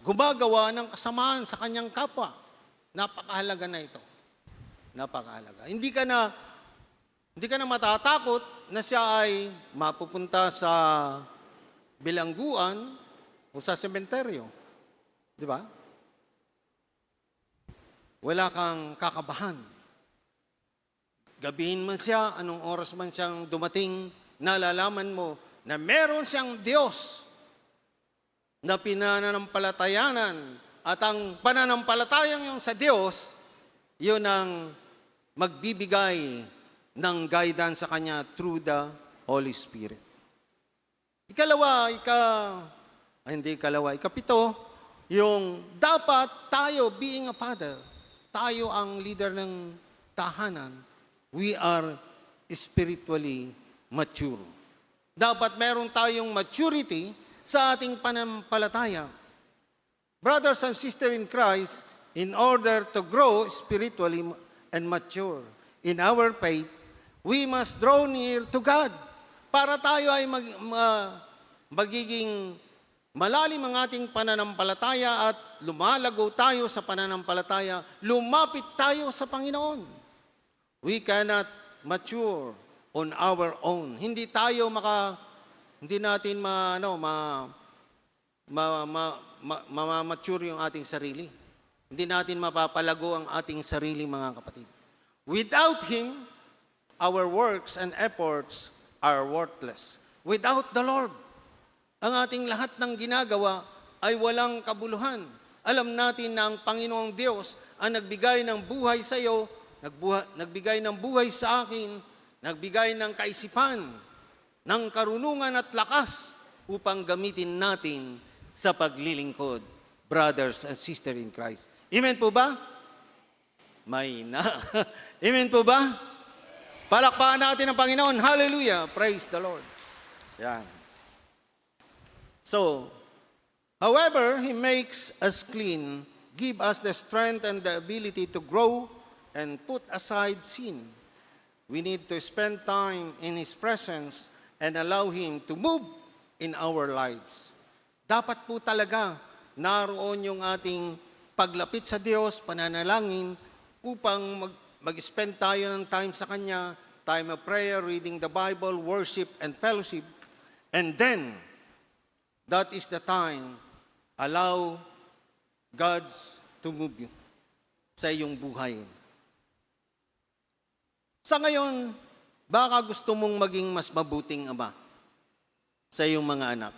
gumagawa ng kasamaan sa kanyang kapwa. Napakahalaga na ito. Napakahalaga. Hindi ka na matatakot na siya ay mapupunta sa bilangguan o sa sementeryo. Di ba? Wala kang kakabahan. Gabihin man siya, anong oras man siyang dumating, nalalaman mo na meron siyang Diyos na pinananampalatayanan at ang pananampalatayang yung sa Diyos, yun ang magbibigay ng guidance sa kanya through the Holy Spirit. Ikapito, yung dapat tayo, being a father, tayo ang leader ng tahanan, we are spiritually mature. Dapat meron tayong maturity sa ating pananampalataya. Brothers and sisters in Christ, in order to grow spiritually and mature in our faith, we must draw near to God. Para tayo ay magiging malalim ang ating pananampalataya at lumalago tayo sa pananampalataya, lumapit tayo sa Panginoon. We cannot mature on our own. Hindi natin mature yung ating sarili. Hindi natin mapapalago ang ating sarili, mga kapatid. Without Him, our works and efforts are worthless. Without the Lord, ang ating lahat ng ginagawa ay walang kabuluhan. Alam natin na ang Panginoong Diyos ang nagbigay ng buhay sa iyo, nagbigay ng buhay sa akin, nagbigay ng kaisipan, ng karunungan at lakas upang gamitin natin sa paglilingkod, brothers and sisters in Christ. Amen po ba? May na. Amen po ba? Palakpakan natin ang Panginoon. Hallelujah. Praise the Lord. Yan. So, however, He makes us clean, give us the strength and the ability to grow and put aside sin. We need to spend time in His presence and allow Him to move in our lives. Dapat po talaga naroon yung ating paglapit sa Diyos, pananalangin, upang mag-spend tayo ng time sa Kanya, time of prayer, reading the Bible, worship, and fellowship. And then, that is the time, allow God to move you sa iyong buhay. Sa ngayon, baka gusto mong maging mas mabuting ama sa iyong mga anak.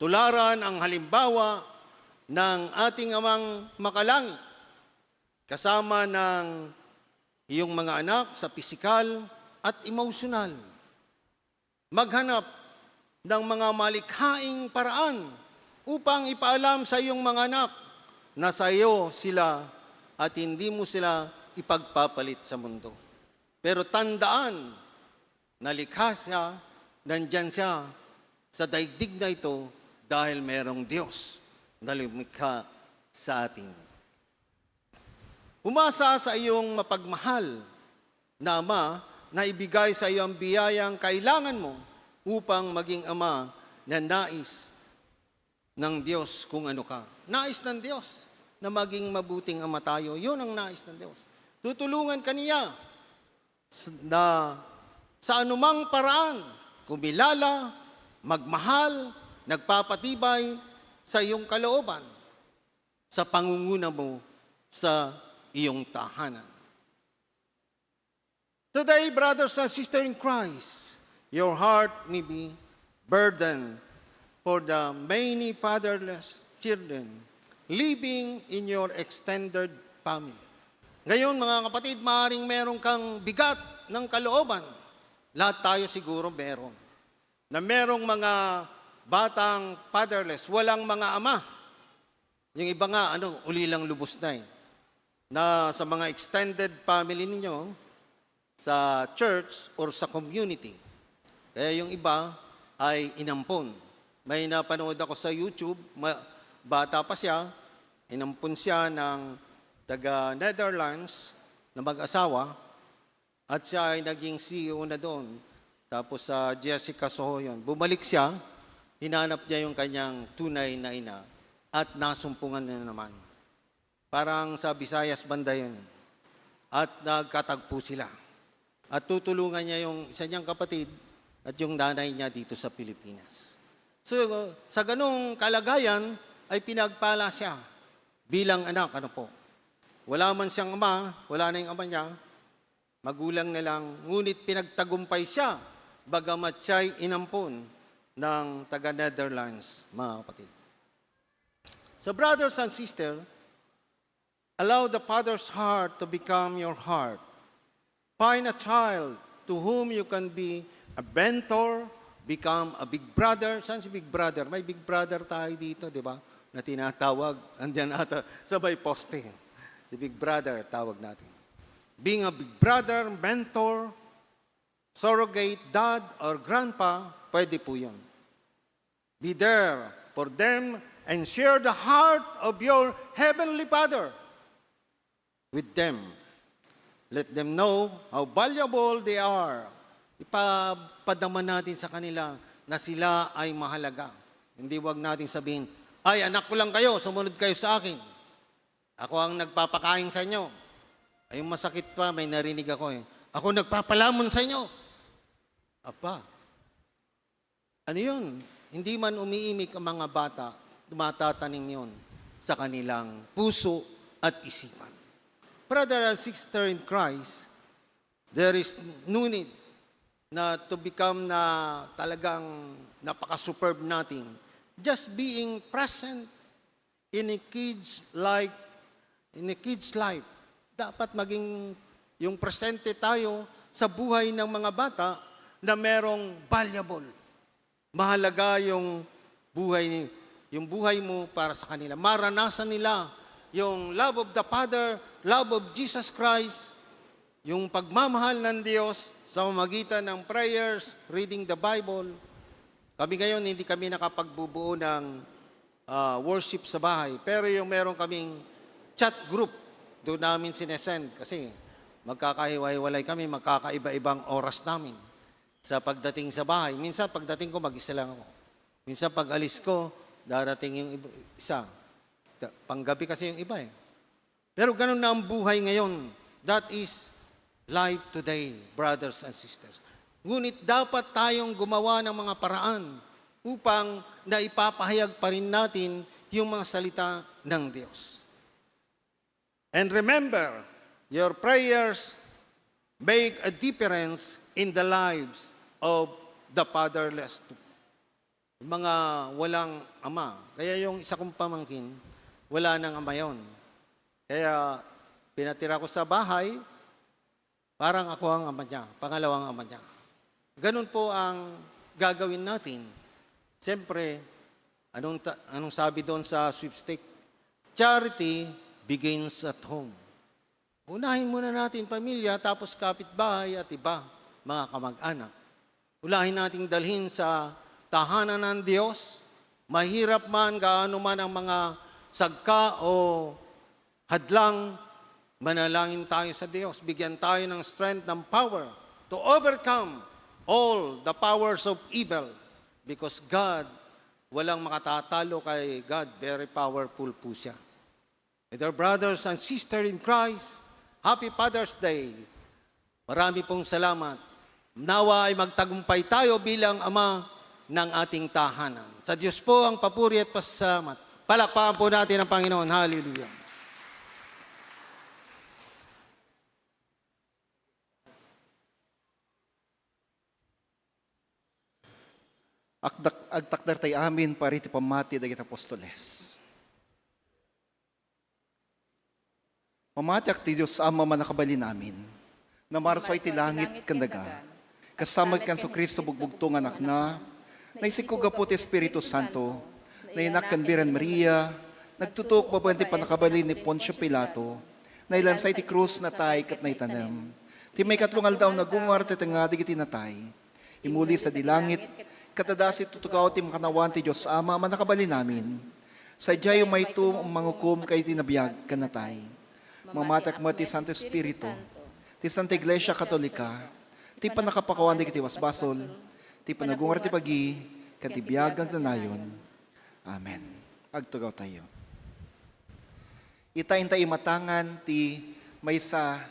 Tularan ang halimbawa ng ating amang makalangit, kasama ng iyong mga anak sa pisikal at emosyonal. Maghanap ng mga malikhaing paraan upang ipaalam sa iyong mga anak na sa iyo sila at hindi mo sila ipagpapalit sa mundo. Pero tandaan na likha siya, nandyan siya sa daigdig na ito dahil merong Diyos na lumikha sa atin. Umasa sa iyong mapagmahal na ama na ibigay sa iyo ang biyayang kailangan mo upang maging ama na nais ng Diyos kung ano ka. Nais ng Diyos na maging mabuting ama tayo. Yun ang nais ng Diyos. Tutulungan ka niya na sa anumang paraan, kumilala, magmahal, nagpapatibay sa iyong kalooban, sa pangunguna mo sa iyong tahanan. Today, brothers and sisters in Christ, your heart may be burdened for the many fatherless children living in your extended family. Ngayon, mga kapatid, maaaring meron kang bigat ng kalooban. Lahat tayo siguro meron. Na merong mga batang fatherless, walang mga ama. Yung iba nga, ulilang lubos na eh. Na sa mga extended family ninyo, sa church or sa community. Kaya yung iba ay inampon. May napanood ako sa YouTube, bata pa siya, inampon siya ng taga Netherlands na mag-asawa at siya ay naging CEO na doon. Tapos sa Jessica Soho yun. Bumalik siya, hinanap niya yung kanyang tunay na ina at nasumpungan na naman. Parang sa Visayas banda yun. At nagkatagpo sila. At tutulungan niya yung isa niyang kapatid at yung nanay niya dito sa Pilipinas. So, sa ganung kalagayan, ay pinagpala siya bilang anak. Ano po? Wala man siyang ama, wala na yung ama niya, magulang na lang, ngunit pinagtagumpay siya, bagamat siya'y inampon ng taga-Netherlands, mga kapatid. So brothers and sisters, allow the Father's heart to become your heart. Find a child to whom you can be a mentor, become a big brother. Saan si big brother? May big brother tayo dito, di ba? Na tinatawag, andyan ata sa may poste. Si big brother, tawag natin. Being a big brother, mentor, surrogate dad or grandpa, pwede po yun. Be there for them and share the heart of your Heavenly Father with them. Let them know how valuable they are. Ipapadama natin sa kanila na sila ay mahalaga. Hindi wag natin sabihin, ay anak ko lang kayo, sumunod kayo sa akin. Ako ang nagpapakain sa inyo. Ay yung masakit pa, may narinig ako eh. Ako nagpapalamon sa inyo. Apa, ano yun? Hindi man umiimik ang mga bata, tumatanim yun sa kanilang puso at isipan. Brother and sister in Christ, there is no need na to become na talagang napaka-superb natin. Just being present in a kid's life, dapat maging yung presente tayo sa buhay ng mga bata na merong valuable. Mahalaga yung buhay mo para sa kanila. Maranasan nila yung love of the Father, love of Jesus Christ, yung pagmamahal ng Diyos sa pamamagitan ng prayers, reading the Bible. Kami ngayon, hindi kami nakapagbubuo ng worship sa bahay. Pero yung meron kaming chat group, doon namin sinesend kasi magkakahiwa-hiwalay kami, magkakaiba-ibang oras namin sa pagdating sa bahay. Minsan pagdating ko, mag-isa lang ako. Minsan pag alis ko, darating yung isa. Panggabi kasi yung iba eh. Pero ganun na ang buhay ngayon. That is life today, brothers and sisters. Ngunit dapat tayong gumawa ng mga paraan upang naipapahayag pa rin natin yung mga salita ng Diyos. And remember, your prayers make a difference in the lives of the fatherless. Yung mga walang ama. Kaya yung isa kong pamangkin, wala nang ama yun. Kaya pinatira ko sa bahay, parang ako ang ama niya, pangalawang ama niya. Ganun po ang gagawin natin. Siyempre, anong sabi doon sa sweepstake? Charity begins at home. Unahin muna natin pamilya, tapos kapitbahay at iba, mga kamag-anak. Ulahin nating dalhin sa tahanan ng Diyos. Mahirap man, gaano man ang mga sagka o hadlang, manalangin tayo sa Diyos. Bigyan tayo ng strength, ng power to overcome all the powers of evil. Because God, walang makatatalo kay God. Very powerful po siya. And our brothers and sisters in Christ, Happy Father's Day. Marami pong salamat. Nawa ay magtagumpay tayo bilang ama ng ating tahanan. Sa Diyos po ang papuri at pasalamat. Palakpakan po natin ang Panginoon. Hallelujah. Agtakdar tayo amin, pariti pamati, dagit apostoles. Mamati ti Diyos ama manakabali namin, na marso iti langit kandaga, kasama kan so Kristo bugbugtong anak na naisikuga po ti Espiritu Santo, na inak kan Biran Maria, nagtutok babanti panakabali ni Poncio Pilato, na ilansay ti krus na tay kat na itanam. Ti may katlungal daw nagungar ti tanga digiti na tay, imuli sa dilangit, katadasi tutukaw ti makanawan ti Diyos ama manakabali namin, sa diyayo may mangukum kay tinabiyag kanatay. Mamatak mo ti Santo Espiritu, ti Santa Iglesia Katolika, ti panakapakawan di kiti wasbasol, ti panagungar ti pagi, katibiyag ang tanayon. Amen. Agtugaw tayo. Itayin tayo matangan ti may sa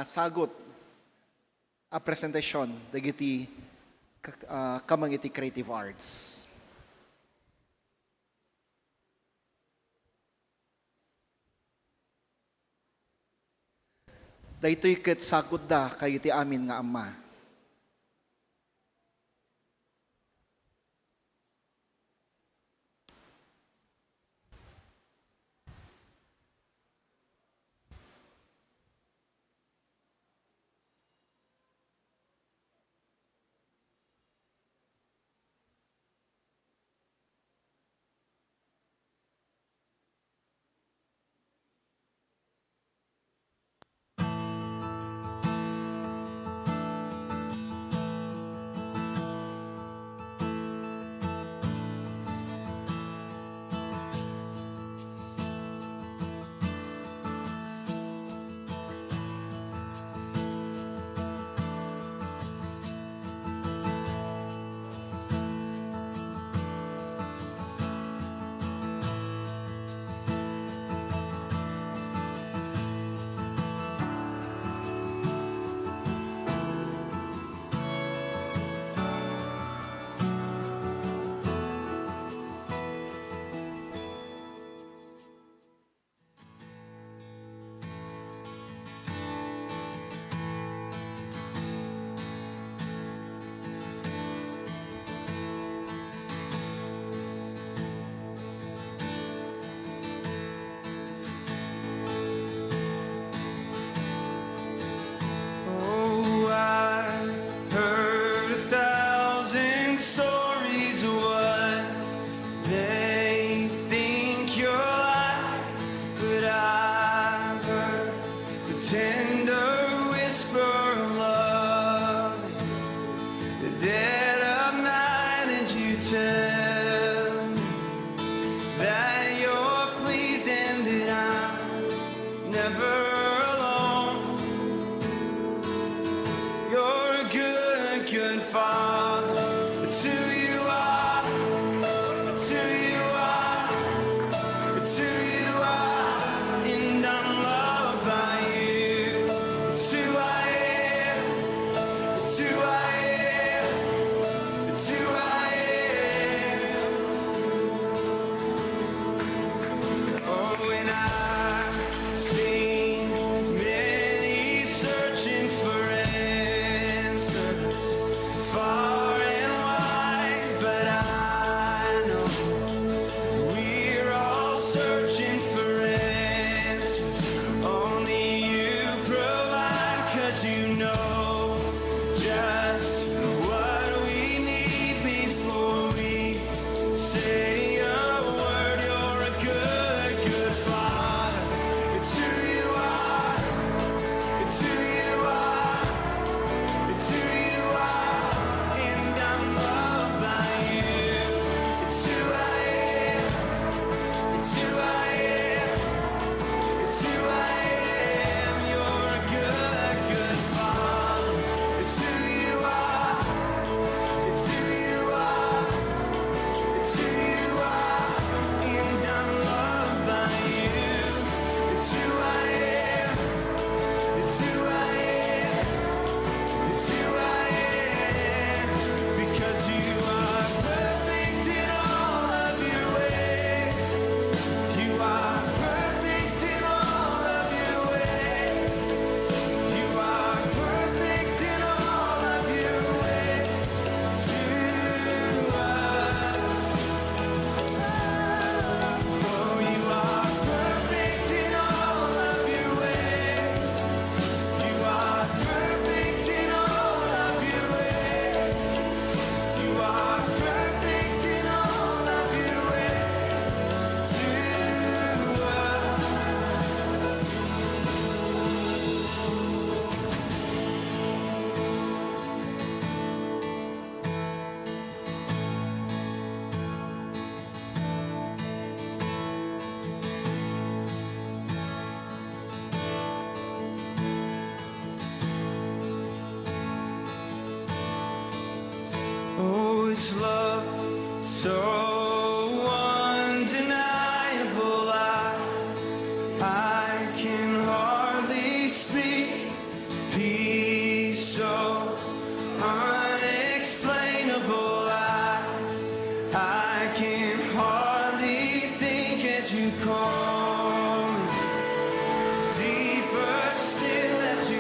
sagot a presentasyon dagiti kamang iti creative arts. Daytoy ket sagud da kayo ti amin nga Ama. Oh, I heard 1,000 stories of what they think you're like, but I've heard the tender whisper of love, the dead of night, and you tell me that you're pleased and that I'm never alone. You're a good, good father. It's who you are. It's who you are. It's who you are. And I'm loved by you. It's who I am. It's who I am. It's who I am. Oh, and I've seen many searching for answers far and wide, but I know we're all searching for answers. Only you provide, 'cause you know just what we need before we say a word. You're a good, good father. It's who you are. It's who you are. It's who you are. And I'm loved by you. It's who I am. It's who I am. It's who I am. You're a good, good father. It's who you are. It's who you are. It's who you are. And I'm loved by you. It's who I am. It's who I am. It's who I am. Because you are perfect in all of your ways. You are perfect in all of your ways. You are perfect in all of your ways to us. Oh, you are perfect in all of your ways. You are perfect in all of your ways. You are perfect in all of your ways to us. Oh, it's love so undeniable. I can hardly speak. Peace so unexplainable. I can hardly think as you call me. Deeper still as you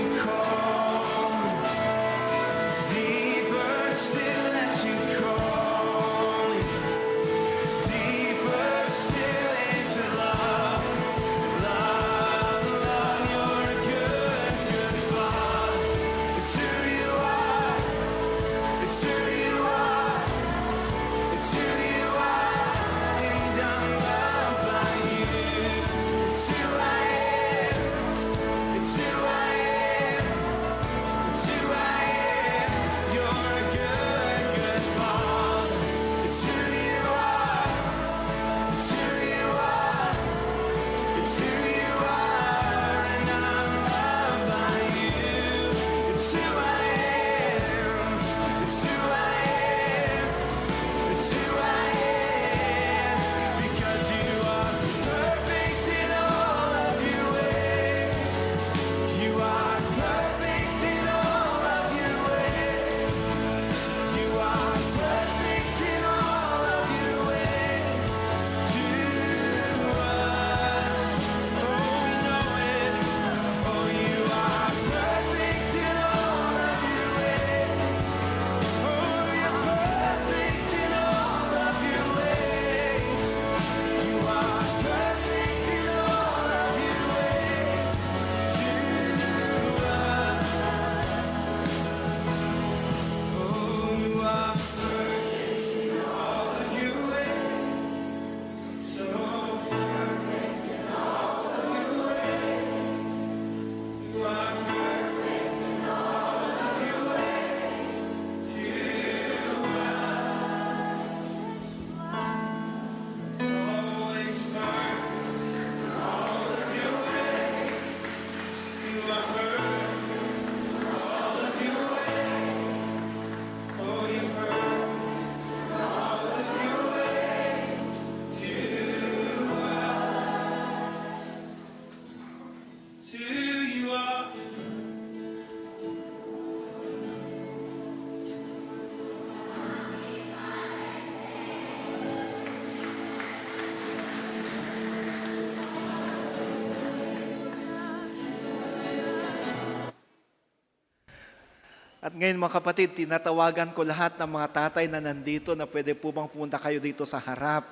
At ngayon mga kapatid, tinatawagan ko lahat ng mga tatay na nandito na pwede po bang pumunta kayo dito sa harap.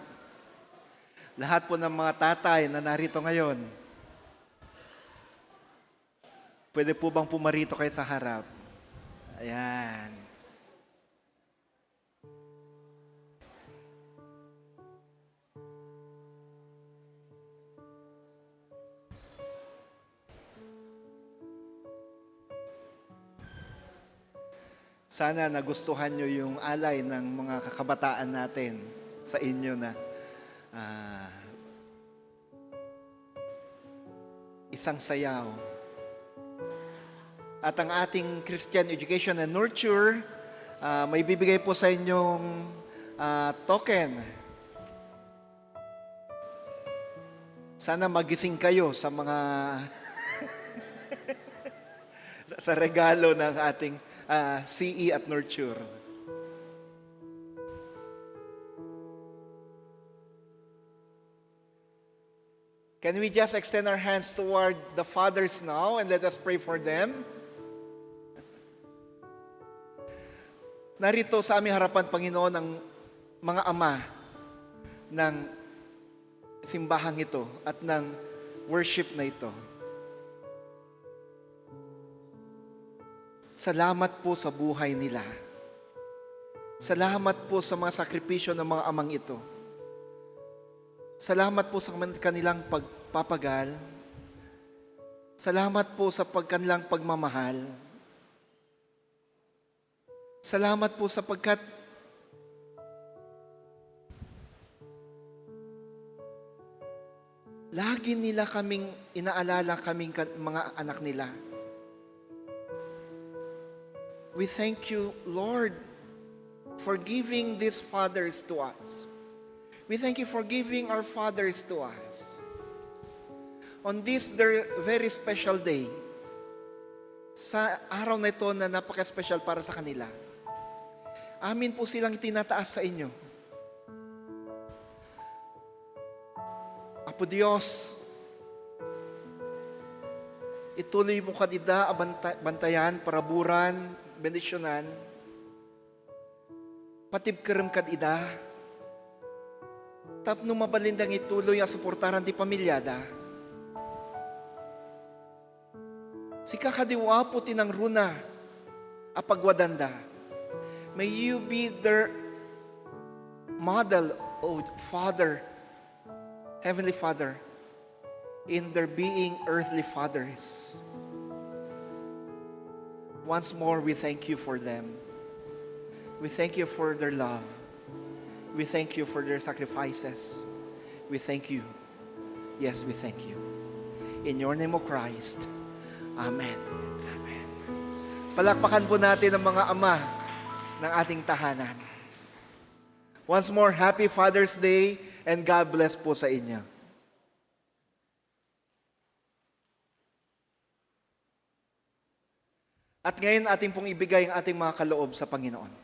Lahat po ng mga tatay na narito ngayon, pwede po bang pumarito kayo sa harap? Ayan. Sana nagustuhan nyo yung alay ng mga kakabataan natin sa inyo na isang sayaw. At ang ating Christian Education and Nurture, may bibigay po sa inyong token. Sana magising kayo sa mga sa regalo ng ating CE at Nurture. Can we just extend our hands toward the fathers now and let us pray for them? Narito sa aming harapan, Panginoon, ang mga ama ng simbahang ito at ng worship na ito. Salamat po sa buhay nila. Salamat po sa mga sakripisyo ng mga amang ito. Salamat po sa kanilang pagpapagal. Salamat po sa kanilang pagmamahal. Salamat po sapagkat lagi nila kaming inaalala kaming mga anak nila. We thank you, Lord, for giving these fathers to us. We thank you for giving our fathers to us. On this their very special day, sa araw na ito na napaka-special para sa kanila, amin po silang itinataas sa inyo. Apo Diyos, ituloy mo kanila bantayan, paraburan, bendisyonan, patibkerem kadida, tapno mabalindang ituloy ang suportaran di pamilyada. Si kakadiwa po tinang runa, apagwadanda. May you be their model, O Father, Heavenly Father, in their being earthly fathers. Once more, we thank you for them. We thank you for their love. We thank you for their sacrifices. We thank you. Yes, we thank you. In your name, O Christ. Amen. Amen. Palakpakan po natin ang mga ama ng ating tahanan. Once more, Happy Father's Day and God bless po sa inyo. At ngayon ating pong ibigay ang ating mga kaloob sa Panginoon.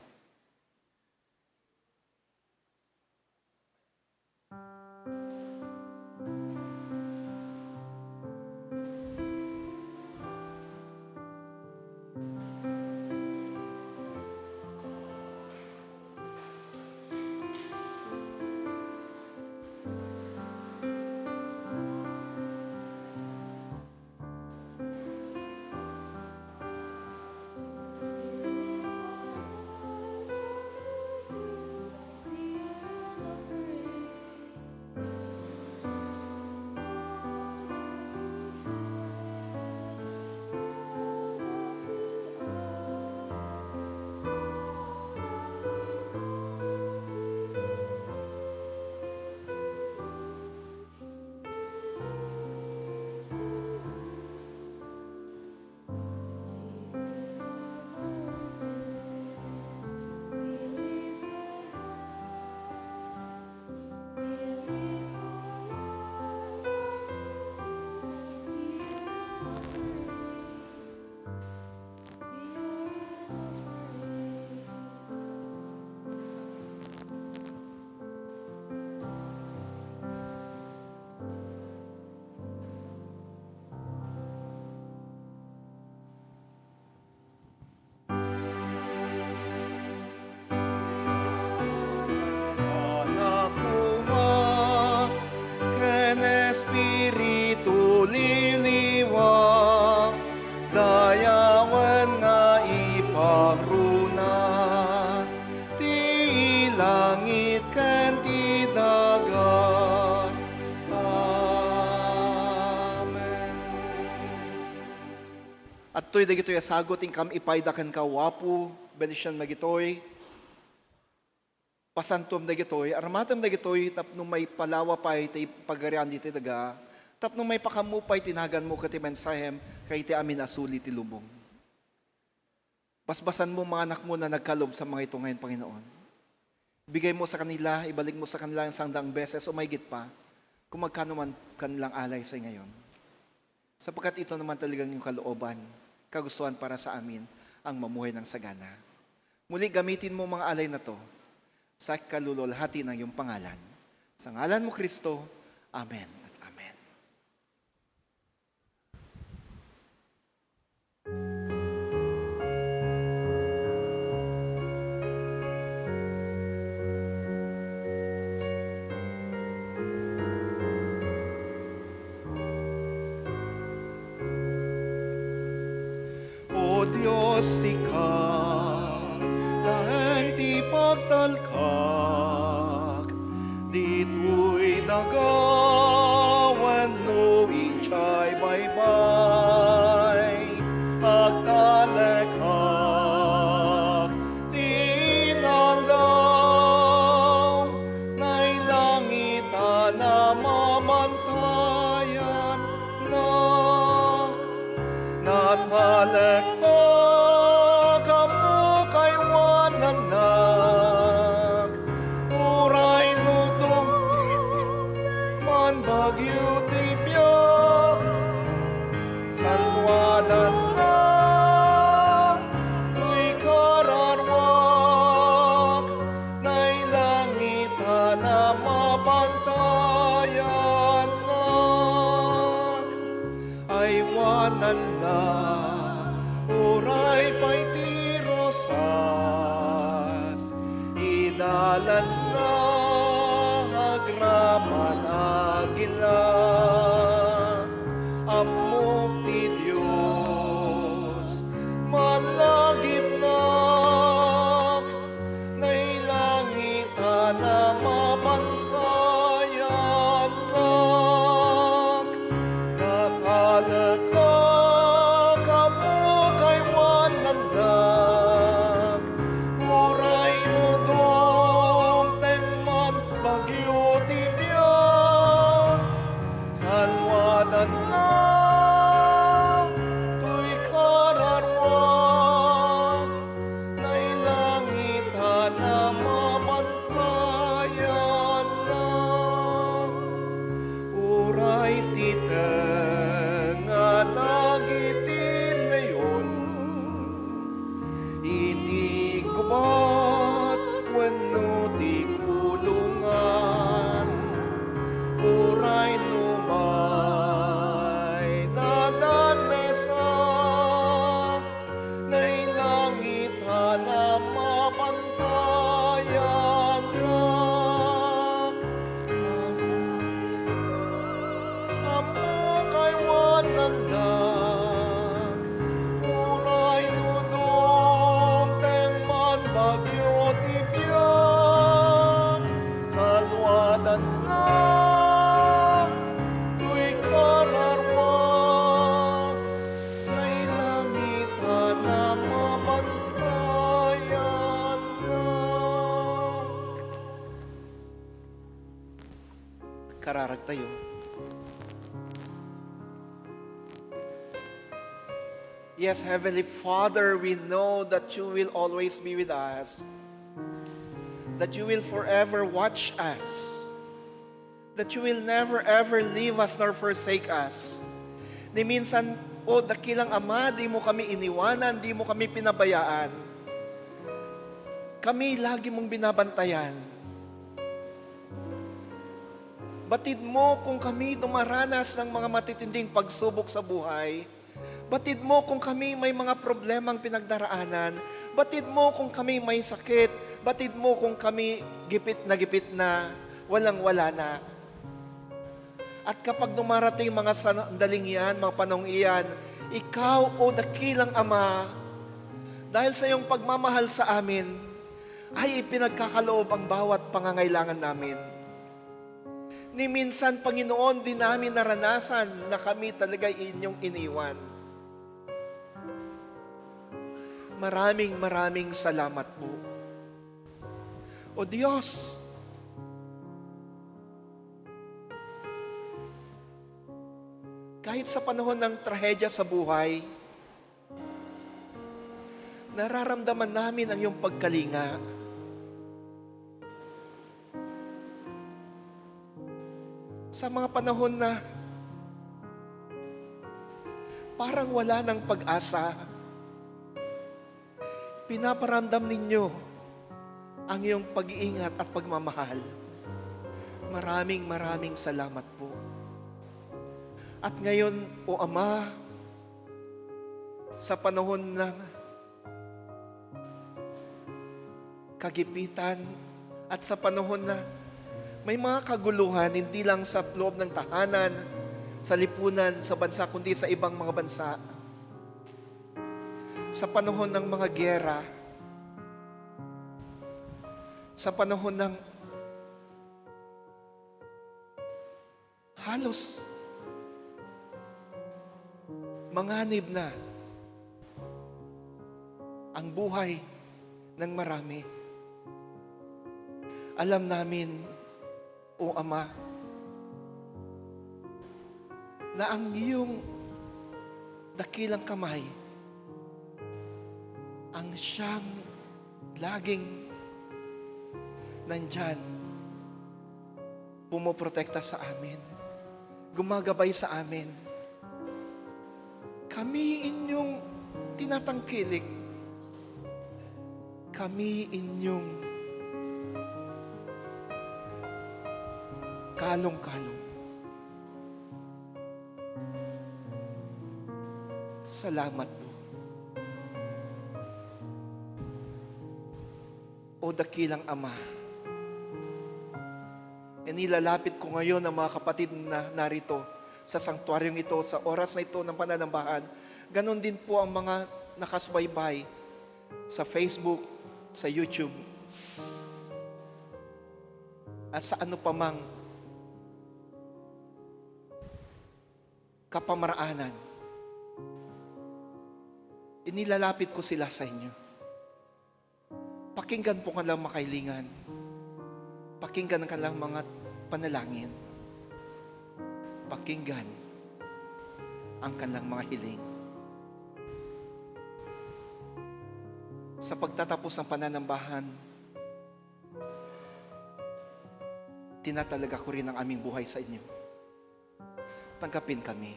Toy dagitoy sagoting kam ipaydakan ka wapu, bendisyon magitoy. Pasantom dagitoy, armatam dagitoy tapno may palawa pay ti pagarian dito daga. Tapno may pakamupay tinagan mo kati mensahem kay ti amin asuli ti lubong. Basbasan mo mga anak mo na nagkalob sa mga ito ngayon, Panginoon. Bigay mo sa kanila, ibalik mo sa kanila ang sangdaang beses o may pa kung magkano man kanilang alay sa ngayon. Sapagkat ito naman talagang yung kalooban, kagustuhan para sa amin ang mamuhay ng sagana. Muli gamitin mo mga alay na to sa kalululhati ng iyong pangalan. Sa ngalan mo, Kristo, Amen at Amen. O Diyos, ikaw lahat ti pagtalkak, dito'y nagawan no ichay baybay, agtalekak, tinalaw, na'y langitan na mamantayan na natalek mo kamu kay wananak, uray nutong man bagyo ti biyak, salwanan na tuy kararwak, na'y langitan na mabantayan na ay wanan na uray pa'y tirosas, idalan na agraman agila, amok ti Diyos malagip na na'y langitan na mabantayan na nakalaka kamu kay wananak, uray nutong tengman bagyo ti biyak, salwanan na tuy kararwak, na'y langitan na mabantayan na uray titeng at agitin layon, iti gubat wenno ti kulungan, uray numay dadanasan, na'y langitan na mabantayan na. Amo kay wananak, uray nudong tengman bagyo ti biyak, salwadan na tuy kararwak, na'y langitan na mabantayan na. Kararag tayo. Yes, Heavenly Father, we know that you will always be with us, that you will forever watch us, that you will never ever leave us nor forsake us. Di minsan, o dakilang Ama, di mo kami iniwanan, di mo kami pinabayaan. Kami lagi mong binabantayan. Batid mo kung kami dumaranas ng mga matitinding pagsubok sa buhay. Batid mo kung kami may mga problemang pinagdaraanan. Batid mo kung kami may sakit. Batid mo kung kami gipit na, walang-wala na. At kapag dumarating mga sandaling yan, mga panong iyan, ikaw o dakilang Ama, dahil sa iyong pagmamahal sa amin, ay ipinagkakaloob ang bawat pangangailangan namin. Ni minsan, Panginoon, di namin naranasan na kami talaga inyong iniwan. maraming salamat po. O Diyos, kahit sa panahon ng trahedya sa buhay, nararamdaman namin ang iyong pagkalinga. Sa mga panahon na parang wala ng pag-asa, pinaparamdam ninyo ang iyong pag-iingat at pagmamahal. Maraming salamat po. At ngayon, O Ama, sa panahon ng kagipitan at sa panahon na may mga kaguluhan, hindi lang sa loob ng tahanan, sa lipunan, sa bansa, kundi sa ibang mga bansa. Sa panahon ng mga gyera, sa panahon ng halos manganib na ang buhay ng marami. Alam namin, O Ama, na ang iyong dakilang kamay ang siyang laging nandyan, pumoprotekta sa amin, gumagabay sa amin. Kami inyong tinatangkilik. Kami inyong kalong-kalong. Salamat po. O dakilang Ama, inilalapit ko ngayon ang mga kapatid na narito sa sanktuaryong ito, sa oras na ito ng pananambahan. Ganon din po ang mga nakasubaybay sa Facebook, sa YouTube, at sa ano pa mang kapamaraanan. Inilalapit ko sila sa inyo. Pakinggan po kanilang makailingan. Pakinggan ang kanilang mga panalangin. Pakinggan ang kanilang mga hiling. Sa pagtatapos ng pananambahan, tinatalaga ko rin ang aming buhay sa inyo. Tanggapin kami.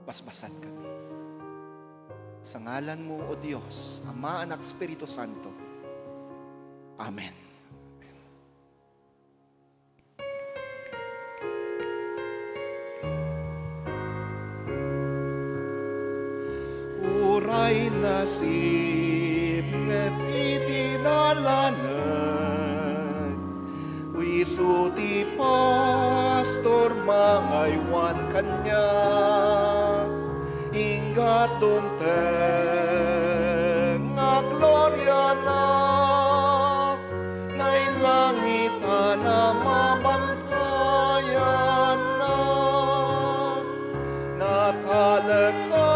Basbasan kami. Sa ngalan mo, O Diyos, Ama, Anak, Espiritu Santo. Amen. Uray nasib nga titinalanan, wiso ti pastor mangaywan kanya, ingatong nga gloria na, ngay langitan na mabantayan na, natalaga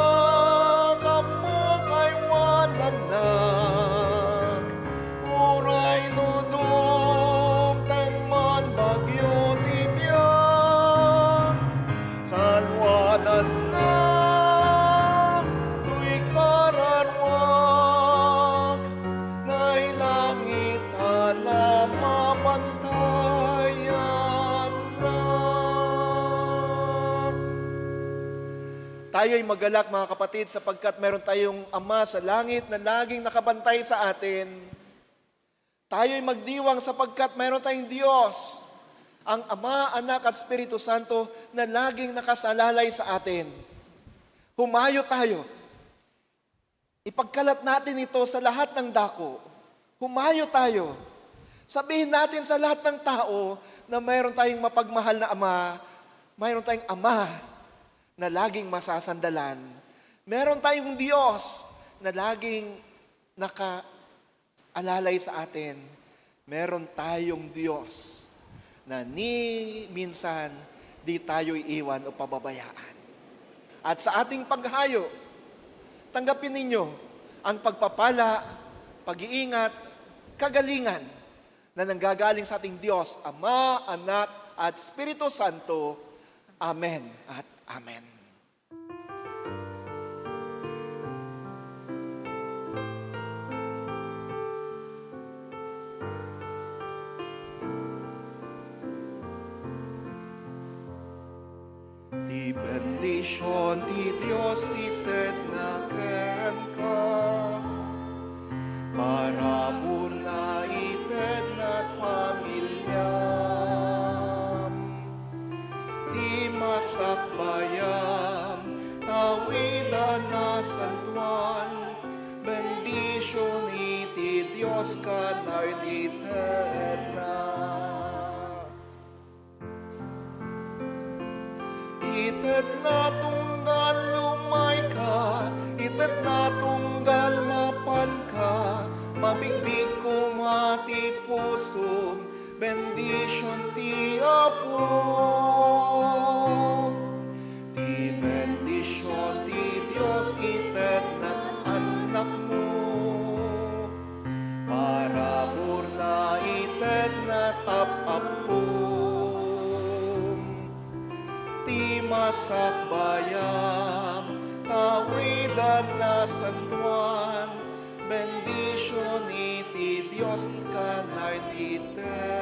uray nudum tan man bagyo tibyan, salwanan na tuy kararwag, ngay langit na mabantayan na. Tayo'y magalak, mga kapatid, sapagkat meron tayong Ama sa langit na laging nakabantay sa atin. Tayo'y magdiwang sapagkat meron tayong Diyos, ang Ama, Anak at Espiritu Santo na laging nakasalalay sa atin. Humayo tayo. Ipagkalat natin ito sa lahat ng dako. Humayo tayo. Sabihin natin sa lahat ng tao na mayroon tayong mapagmahal na Ama, mayroon tayong Ama na laging masasandalan. Meron tayong Diyos na laging nakaalalay sa atin. Meron tayong Diyos na ni minsan di tayo iiwan o pababayaan. At sa ating paghayo, tanggapin ninyo ang pagpapala, pag-iingat, kagalingan na nanggagaling sa ating Diyos, Ama, Anak, at Espiritu Santo. Amen at Amen. Di bendisyon di Dios eterna ken ka, para purna eterna pamilyam. Di masakbayam, tawidan na santuan, bendisyon iti Dios kanay eterna. Itet na tunggal lumay ka, itet na tunggal mapan ka, mabigbig ko mati pusum, bendisyon ti Apo. Ti bendisyon ti Dios itet na anak mo, para purna itet na tapapum. Ti masakbayam, tawidan na santuan, bendisyon iti Dios kanay iten.